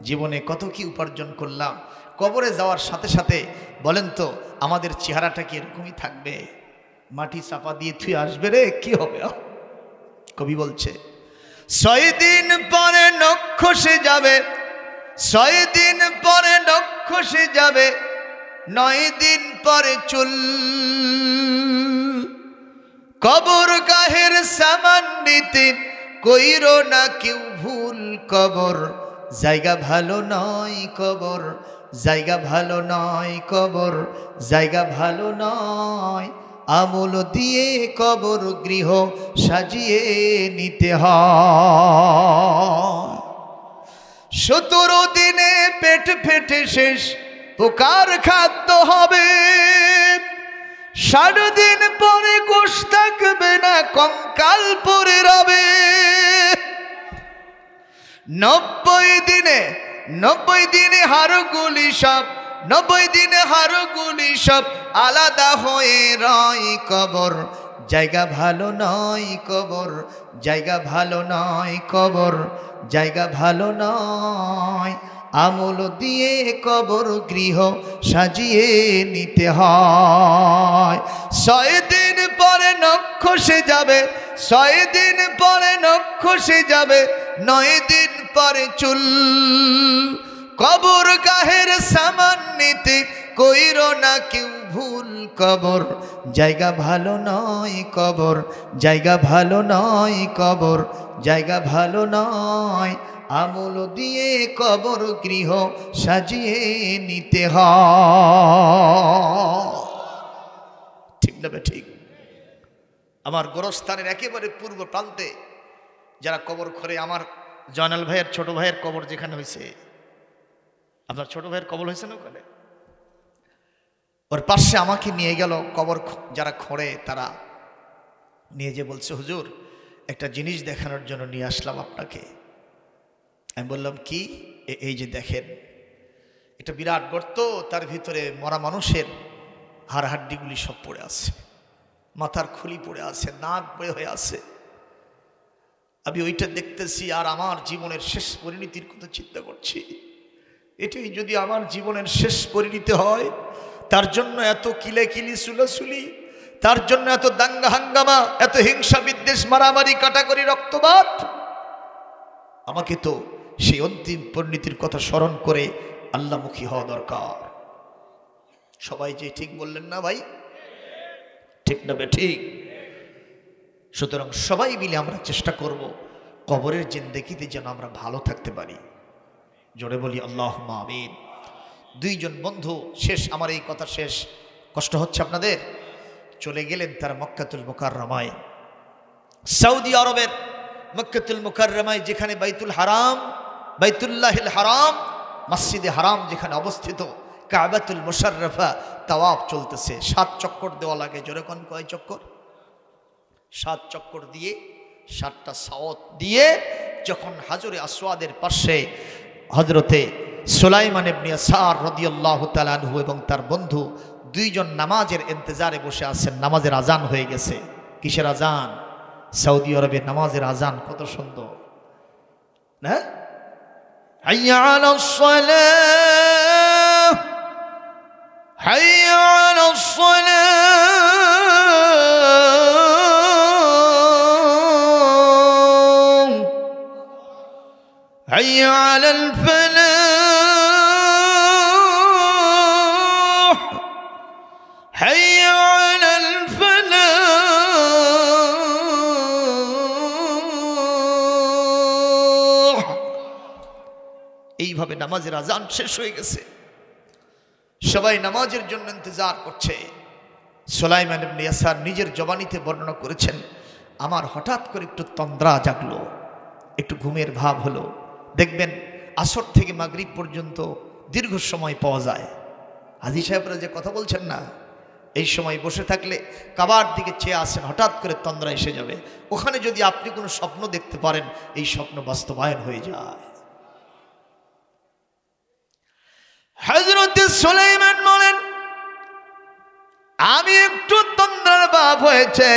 জীবনে কত কি উপার্জন করলাম, কবরে যাওয়ার সাথে সাথে বলেন তো আমাদের চেহারাটা কি এরকমই থাকবে? মাটি চাপা দিয়ে থুয়ে আসবে রে, কি হবে? কবি বলছে 6 দিন পরে নখ খসে যাবে, 6 দিন পরে নখ খসে যাবে, 9 দিন পরে চুল। কবর গাহের সামান নিতে কইরো না কেউ ভুল, কবর জায়গা ভালো নয়, কবর জায়গা ভালো নয়, কবর জায়গা ভালো নয়। আমল দিয়ে কবর গৃহ সাজিয়ে নিতে হয়। 17 দিনে পেট ফেটে শেষ, পোকার খাদ্য হবে। 60 দিন পরে গোশ থাকবে না, কঙ্কাল পরে রবে। 90 দিনে হাড়গুলি সব 90 দিন হাড়গুলি সব আলাদা হয়ে রয় কবর, জায়গা ভালো নয় কবর, জায়গা ভালো নয় কবর, জায়গা ভালো নয়। আমল দিয়ে কবর গৃহ সাজিয়ে নিতে হয়। 6 দিন পরে নখ খসে যাবে, 6 দিন পরে নখ খসে যাবে, 9 দিন পরে চুল। কবর গাহের সামান নিতে কইরো না কেউ ভুল কবর, জায়গা ভালো নয় কবর, জায়গা ভালো নয় কবর, জায়গা ভালো নয়। আমল দিয়ে কবর গৃহ সাজিয়ে নিতে হয়। ঠিক না ঠিক? আমার গোরস্থানের একেবারে পূর্ব প্রান্তে যারা কবর করে, আমার জয়নাল ভাইয়ের ছোট ভাইয়ের কবর যেখানে হয়েছে, আপনার ছোট ভাইয়ের কবর হয়েছে না ওখানে, ওর পাশে আমাকে নিয়ে গেল। কবর যারা খোঁড়ে তারা নিয়ে যে বলছে, হুজুর একটা জিনিস দেখানোর জন্য নিয়ে আসলাম আপনাকে। আমি বললাম কি? এই যে দেখেন, একটা বিরাট গর্ত, তার ভিতরে মরা মানুষের হাড় হাড্ডিগুলি সব পড়ে আছে, মাথার খুলি পড়ে আছে, নাক বের হয়ে আছে। আমি ওইটা দেখতেছি আর আমার জীবনের শেষ পরিণতির কথা চিন্তা করছি। এটাই যদি আমার জীবনের শেষ পরিণতি হয়, তার জন্য এত কিলেকিলি সুলাসুলি, তার জন্য এত দাঙ্গা হাঙ্গামা, এত হিংসা বিদ্বেষ, মারামারি, কাটাকরি, রক্তপাত, আমাকে তো সেই অন্তিম পরিণতির কথা স্মরণ করে আল্লাহমুখী হওয়া দরকার। সবাই যে ঠিক বললেন না ভাই? ঠিক না ঠিক? সুতরাং সবাই মিলে আমরা চেষ্টা করব কবরের জিন্দেগিতে যেন আমরা ভালো থাকতে পারি। জোরে বলি আল্লাহুম্মা আমিন। 2 জন বন্ধু, শেষ আমার এই কথা শেষ, কষ্ট হচ্ছে আপনাদের, চলে গেলেন তারা মক্কাতুল মুকাররমায়, সৌদি আরবের মক্কাতুল মুকাররমায়, যেখানে বাইতুল হারাম, বাইতুল্লাহিল হারাম, মসজিদে হারাম যেখানে অবস্থিত, কাবাতুল মুশাররফা তাওয়াফ চলতেছে। 7 চক্কর দেওয়া লাগে। জোরে কোন কয় চক্কর? 7 চক্কর দিয়ে 7টা সাওয়াত দিয়ে যখন হাজরে আসওয়াদের পাশে হযরতে সুলাইমান ইবনে ইয়াসার রাদিয়াল্লাহু তাআলা আনহু এবং তার বন্ধু 2 জন নামাজের ইন্তজারে বসে আছেন। নামাজের আজান হয়ে গেছে। কিসের আজান? সৌদি আরবের নামাজের আজান। কত সুন্দর না? হাইয়া আলাস সালাহ, হাইয়া আলাস সালাহ, হাইয়া আলাল ফালাহ, হাইয়া আলাল ফালাহ। এইভাবে নামাজের আজান শেষ হয়ে গেছে। সবাই নামাজের জন্য ইন্তজার করছে। সুলাইমান ইবনে ইয়াসার নিজের জবানিতে বর্ণনা করেছেন, আমার হঠাৎ করে একটু তন্দ্রা জাগলো, একটু ঘুমের ভাব হলো। দেখবেন আসর থেকে মাগরিব পর্যন্ত দীর্ঘ সময় পাওয়া যায়। হাজী সাহেবরা যে কথা বলছেন না, এই সময় বসে থাকলে কাবার দিকে চেয়ে আসেন, হঠাৎ করে তন্দ্রা এসে যাবে। ওখানে যদি আপনি কোনো স্বপ্ন দেখতে পারেন, এই স্বপ্ন বাস্তবায়ন হয়ে যায়। হযরত সুলাইমান বলেন, আমি একটু তন্দ্রার ভাব হয়েছে,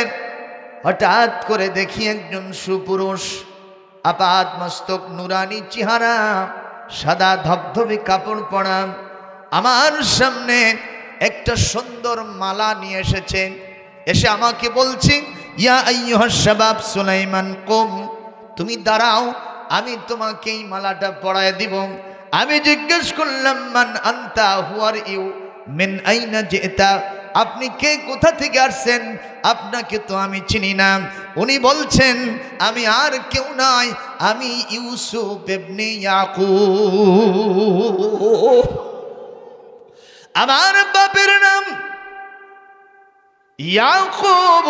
হঠাৎ করে দেখি একজন সুপুরুষ, আপাত মস্তক, নুরানি চেহারা, সাদা ধবধবে কাপড় পরা, আমার সামনে একটা সুন্দর মালা নিয়ে এসেছে। এসে আমাকে বলছে, ইয়া আইয়ুহাস শাবাব সুলাইমান কুম, তুমি দাঁড়াও, আমি তোমাকে এই মালাটা পরায় দিব। আমি জিজ্ঞেস করলাম, মান আনতা, হু আর ইউ, মিন আইনা জিতা, আপনি কে, কোথা থেকে আসছেন? আপনাকে তো আমি চিনি না। উনি বলছেন, আমি আর কেউ নয়, আমি ইউসুফ ইবনে ইয়াকুব, আমার বাপের নাম ইয়াকুব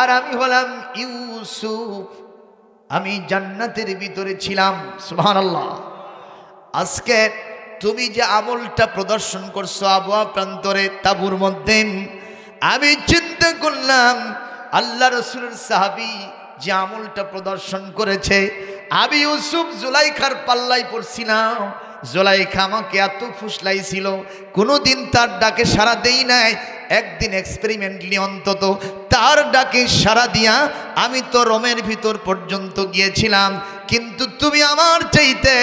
আর আমি হলাম ইউসুফ। আমি জান্নাতের ভিতরে ছিলাম। সুবহানাল্লাহ। আজকে তুমি যে আমলটা প্রদর্শন করছো আবওয়া প্রান্তরে, তাবুর মধ্যে, আমি চিন্তা করলাম আল্লাহ রাসূলের সাহাবী যে আমলটা প্রদর্শন করেছে, আমি ইউসুফ জুলাইখার পাল্লাই পড়ছিলাম। জুলাইখা আমাকে এত ফুসলাইছিল, কোনোদিন তার ডাকে সাড়া দেই নাই। একদিন এক্সপেরিমেন্টলি অন্তত তার ডাকে সাড়া দিয়া আমি তো রোমের ভিতর পর্যন্ত গিয়েছিলাম। কিন্তু তুমি আমার চাইতে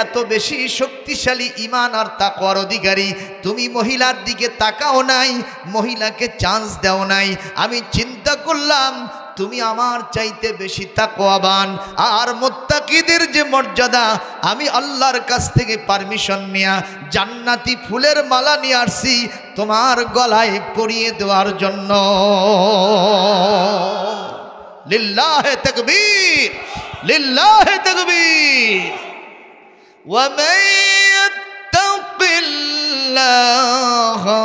এত বেশি শক্তিশালী ঈমান আর তাকওয়ার অধিকারী, তুমি মহিলার দিকে তাকাও নাই, মহিলাকে চান্স দাও নাই। আমি চিন্তা করলাম তুমি আমার চাইতে বেশি তাকওয়াবান, আর মুত্তাকিদের যে মর্যাদা, আমি আল্লাহর কাছ থেকে পারমিশন নিয়া জান্নাতি ফুলের মালা নিয়ে আসছি তোমার গলায় পরিয়ে দেওয়ার জন্য। লিল্লাহে তাকবীর, লিল্লাহে তাকবীর। ওয়া মান ইয়াত্তাকিল্লাহা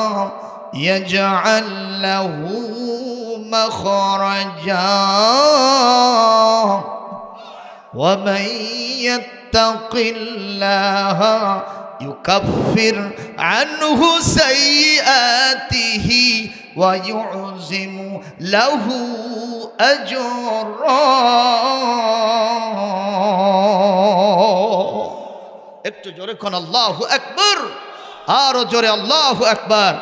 ইয়াজআল লাহু مخرجا ومن يتق الله يكفر عنه سيئاته ويعظم له أجرا। একটু জোরে কোন আল্লাহু আকবার, আরো জোরে আল্লাহু আকবার।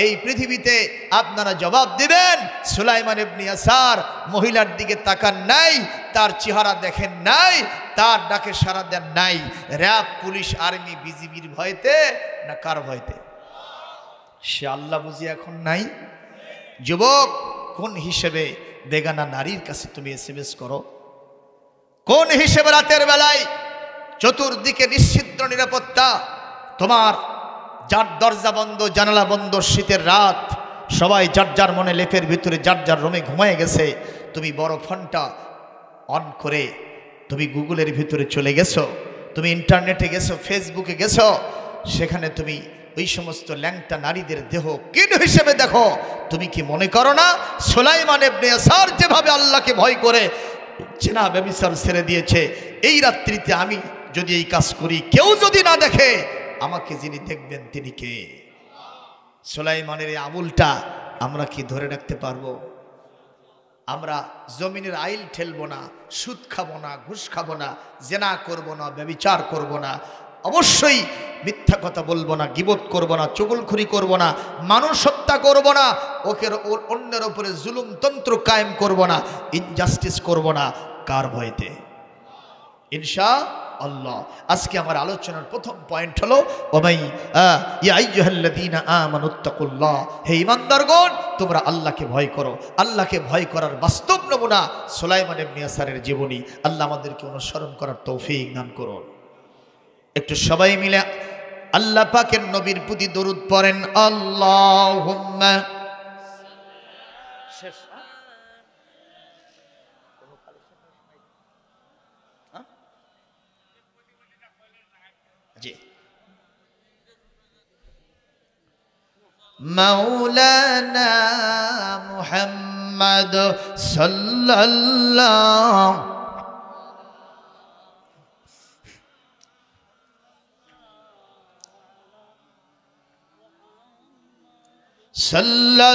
এই পৃথিবীতে আপনারা জবাব দিবেন, সুলাইমান ইবনে ইয়াসার মহিলার দিকে তাকান নাই, তার চেহারা দেখেন নাই, তার ডাকে সাড়া দেন নাই। র‍্যাব, পুলিশ, আর্মি, বিজিবির ভয়তে না কার ভয়তে? সে আল্লাহ বুঝি এখন নাই? যুবক, কোন হিসেবে বেগানা নারীর কাছে তুমি এসএমএস করো? কোন হিসেবে রাতের বেলায় চতুর্দিকে নিশ্চিদ্র নিরাপত্তা, তোমার যার দরজা বন্ধ, জানালা বন্ধ, শীতের রাত, সবাই যার যার মনে লেপের ভিতরে যার যার রুমে ঘুমায় গেছে, তুমি বড় ফোনটা অন করে তুমি গুগলের ভিতরে চলে গেছো, তুমি ইন্টারনেটে গেছো, ফেসবুকে গেছো, সেখানে তুমি ওই সমস্ত ল্যাংটা নারীদের দেহ কিন হিসেবে দেখো। তুমি কি মনে করো না সুলাইমান ইবনে ইয়াসার যেভাবে আল্লাহকে ভয় করে জিনা ব্যভিচার ছেড়ে দিয়েছে, এই রাত্রিতে আমি যদি এই কাজ করি, কেউ যদি না দেখে, আমাকে যিনি দেখবেন তিনি কে? সুলাইমানের এই আমলটা আমরা কি ধরে রাখতে পারবো? আমরা জমিনের আইল ঠেলবো না, সুদ খাবো না, ঘুষ খাবো না, জেনা করবো না, ব্যভিচার করবো না, অবশ্যই মিথ্যা কথা বলবো না, গীবত করবো না, চুগলখুরি করবো না, মানুষ হত্যা করবো না, অন্যের উপরে জুলুম তন্ত্র কায়েম করবো না, ইনজাস্টিস করবো না। কার ভয়তে? ইনশাআল্লাহ। আজকে আমার আলোচনার প্রথম পয়েন্ট হলো ইয়া আইয়ুহাল্লাযীনা আমানুত্তাকুল্লাহ, হে ঈমানদারগণ তোমরা আল্লাহকে ভয় করো। আল্লাহকে ভয় করার বাস্তব নমুনা সুলাইমান ইবনে ইয়াসারের জীবনী। আল্লাহ আমাদেরকে অনুসরণ করার তৌফিক দান করুন। একটু সবাই মিলে আল্লাহ পাকের নবীর প্রতি দরুদ পড়েন। আল্লাহুম্মা জি মাওলানা মুহাম্মদ সাল্লাল্লাহু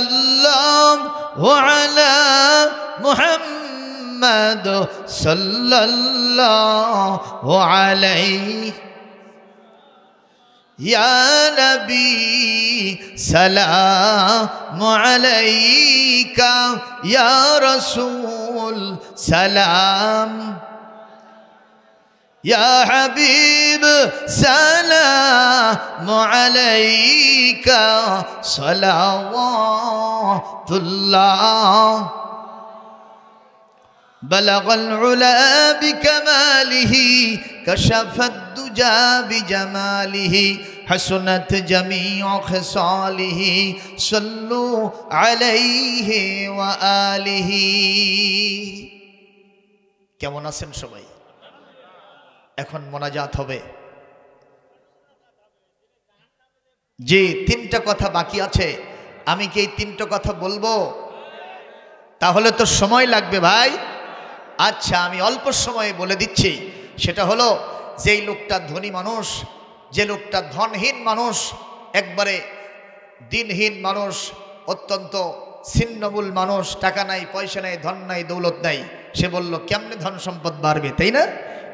সাল্লাল্লাহু আলা মুহাম্মদ সাল্লাল্লাহু আলাইহি ইয়া নবী সালামু আলাইকা ইয়া রাসূল সালাম ইয়া হাবিব সালামু আলাইকা সালাওয়াতুল্লাহ بلغ العلا بكماله كشف الدجى بجماله حسنت جميع خصاله صلوا عليه وآله। কেমন আছেন সবাই? এখন মোনাজাত হবে। যে তিনটা কথা বাকি আছে, আমি কি এই তিনটা কথা বলবো? তাহলে তো সময় লাগবে ভাই। আচ্ছা, আমি অল্প সময়ে বলে দিচ্ছি। সেটা হলো, যেই লোকটা ধনী মানুষ, যে লোকটা ধনহীন মানুষ, একবারে দিনহীন মানুষ, অত্যন্ত ছিন্নমূল মানুষ, টাকা নাই, পয়সা নাই, ধন নাই, দৌলত নাই, সে বলল কেমনে ধন সম্পদ বাড়বে, তাই না?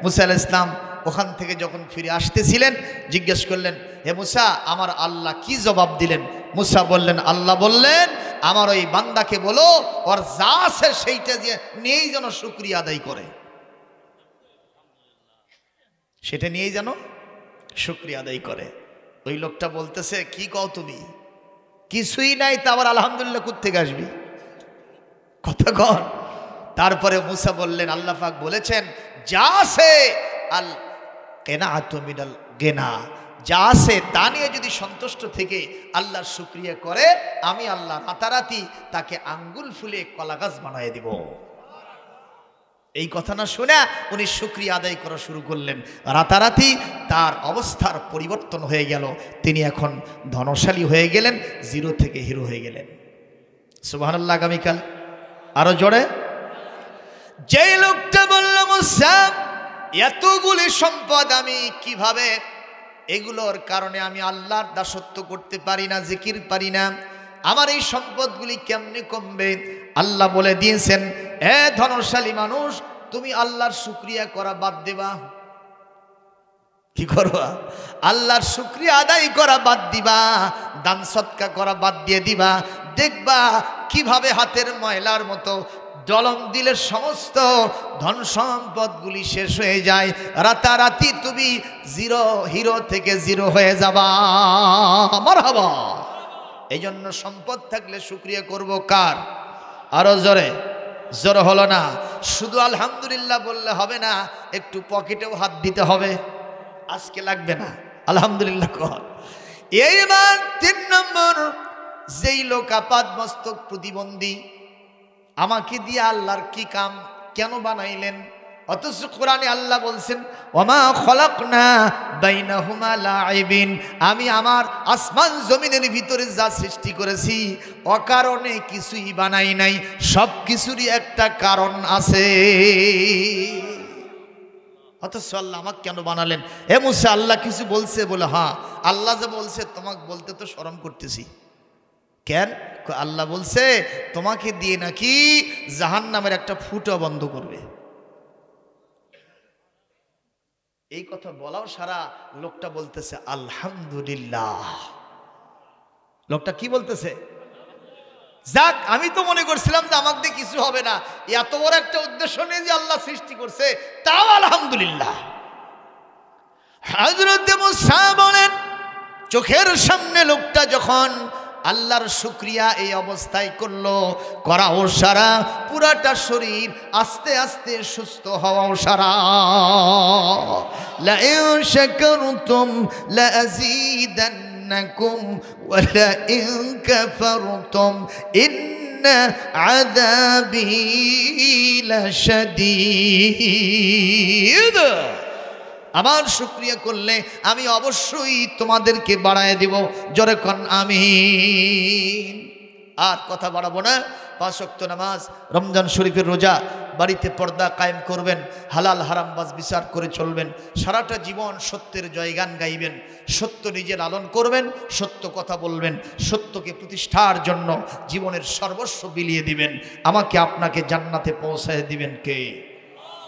মুসা আলাইহিস সালাম ওখান থেকে যখন ফিরে আসতেছিলেন জিজ্ঞেস করলেন, হে মুসা, আমার আল্লাহ কি জবাব দিলেন? মুসা বললেন, আল্লাহ বললেন আমার ওই বান্দাকে বলো ওর যা আছে সেইটা দিয়ে নিয়েই যেন শুকরিয়া আদায় করে, সেটা নিয়েই যেন শুকরিয়া আদায় করে। ওই লোকটা বলতেছে, কি কও তুমি, কিছুই নাই তা আবার আলহামদুলিল্লাহ কোত্থেকে আসবি, কথা কর। তারপরে মুসা বললেন, আল্লাহ পাক বলেছেন যা আছে আল কেনাআতু মিনাল গিনা, যা আছে তা নিয়ে যদি সন্তুষ্ট থেকে আল্লাহর শুকরিয়া করে, আমি আল্লাহ রাতারাতি তাকে আঙ্গুল ফুলে কলা গাছ বানিয়ে দিব। এই কথা না শুনে উনি শুকরিয়া আদায় করা শুরু করলেন। রাতারাতি তার অবস্থার পরিবর্তন হয়ে গেল, তিনি এখন ধনশালী হয়ে গেলেন, জিরো থেকে হিরো হয়ে গেলেন। সুবহানাল্লাহ। আগামীকাল আরো জোরে। যেই লোকটা বলল, মুসা এতগুলি সম্পদ আমি কিভাবে, এগুলোর কারণে আমি আল্লাহর দাসত্ব করতে পারি না, জিকির পারি না, আমার এই সম্পদগুলি কেমনে কমবে? আল্লাহ বলে দিয়েছেন, এ ধনশালী মানুষ, তুমি আল্লাহর শুকরিয়া করা বাদ দেবা। কি করবা? আল্লাহর শুকরিয়া আদায় করা বাদ দিবা, দান সদকা করা বাদ দিয়ে দিবা। দেখবা কিভাবে হাতের ময়লার মতো জলম দিলে সমস্ত ধন সম্পদগুলি শেষ হয়ে যায়, রাতারাতি তুমি জিরো, হিরো থেকে জিরো হয়ে যাবা। মারহাবা। এই জন্য সম্পদ থাকলে শুকরিয়া করব কার? আরো জোরে। জোর হলো না। শুধু আলহামদুলিল্লাহ বললে হবে না, একটু পকেটেও হাত দিতে হবে। আজকে লাগবে না, আলহামদুলিল্লাহ কর। এইবার 3 নম্বর, যেই লোক আপাদ মস্তক প্রতিবন্ধী, আমাকে দিয়ে আল্লাহর কি কাম, কেন বানাইলেন? অথচ কোরআনে আল্লাহ বলছেন, ওমা খলাকনা বাইনাহুমা লাইবিন, আমি আমার আসমান জমিনের ভিতরে যা সৃষ্টি করেছি অকারণে কিছুই বানাই নাই, সব কিছুরই একটা কারণ আছে। অথচ আল্লাহ আমাকে কেন বানালেন? এ মুসা, আল্লাহ কিছু বলছে? বলে হ্যাঁ, আল্লাহ যে বলছে তোমাকে বলতে তো শরম করতেছি। কেন? আল্লাহ বলছে তোমাকে দিয়ে নাকি জাহান্নামের একটা ফুটো বন্ধ করবে। এই কথা বলাও সারা লোকটা বলতেছে আলহামদুলিল্লাহ। লোকটা কি বলতেছে? যাক, আমি তো মনে করছিলাম যে আমাকে দিয়ে কিছু হবে না, এত বড় একটা উদ্দেশ্য নিয়ে যে আল্লাহ সৃষ্টি করছে, তাও আলহামদুলিল্লাহ। হযরত মুসা বলেন, চোখের সামনে লোকটা যখন আল্লাহর শুকরিয়া এই অবস্থায় করলো, করাও সারা, পুরাটা শরীর আস্তে আস্তে সুস্থ হওয়াও সারা। লা ইন শাকারতুম লা আযীদান্নাকুম ওয়া লা ইন কাফারতুম ইন্না আযাবী লাশাদীদ। আমার শুকরিয়া করলে আমি অবশ্যই তোমাদেরকে বাড়ায় দিব। জোরে কোন আমিন। আর কথা বাড়াবো না। 5 ওয়াক্ত নামাজ, রমজান শরীফের রোজা, বাড়িতে পর্দা কায়েম করবেন, হালাল হারাম বাজ বিচার করে চলবেন, সারাটা জীবন সত্যের জয়গান গাইবেন, সত্য নিজে লালন করবেন, সত্য কথা বলবেন, সত্যকে প্রতিষ্ঠার জন্য জীবনের সর্বস্ব বিলিয়ে দিবেন। আমাকে আপনাকে জান্নাতে পৌঁছায় দিবেন কে?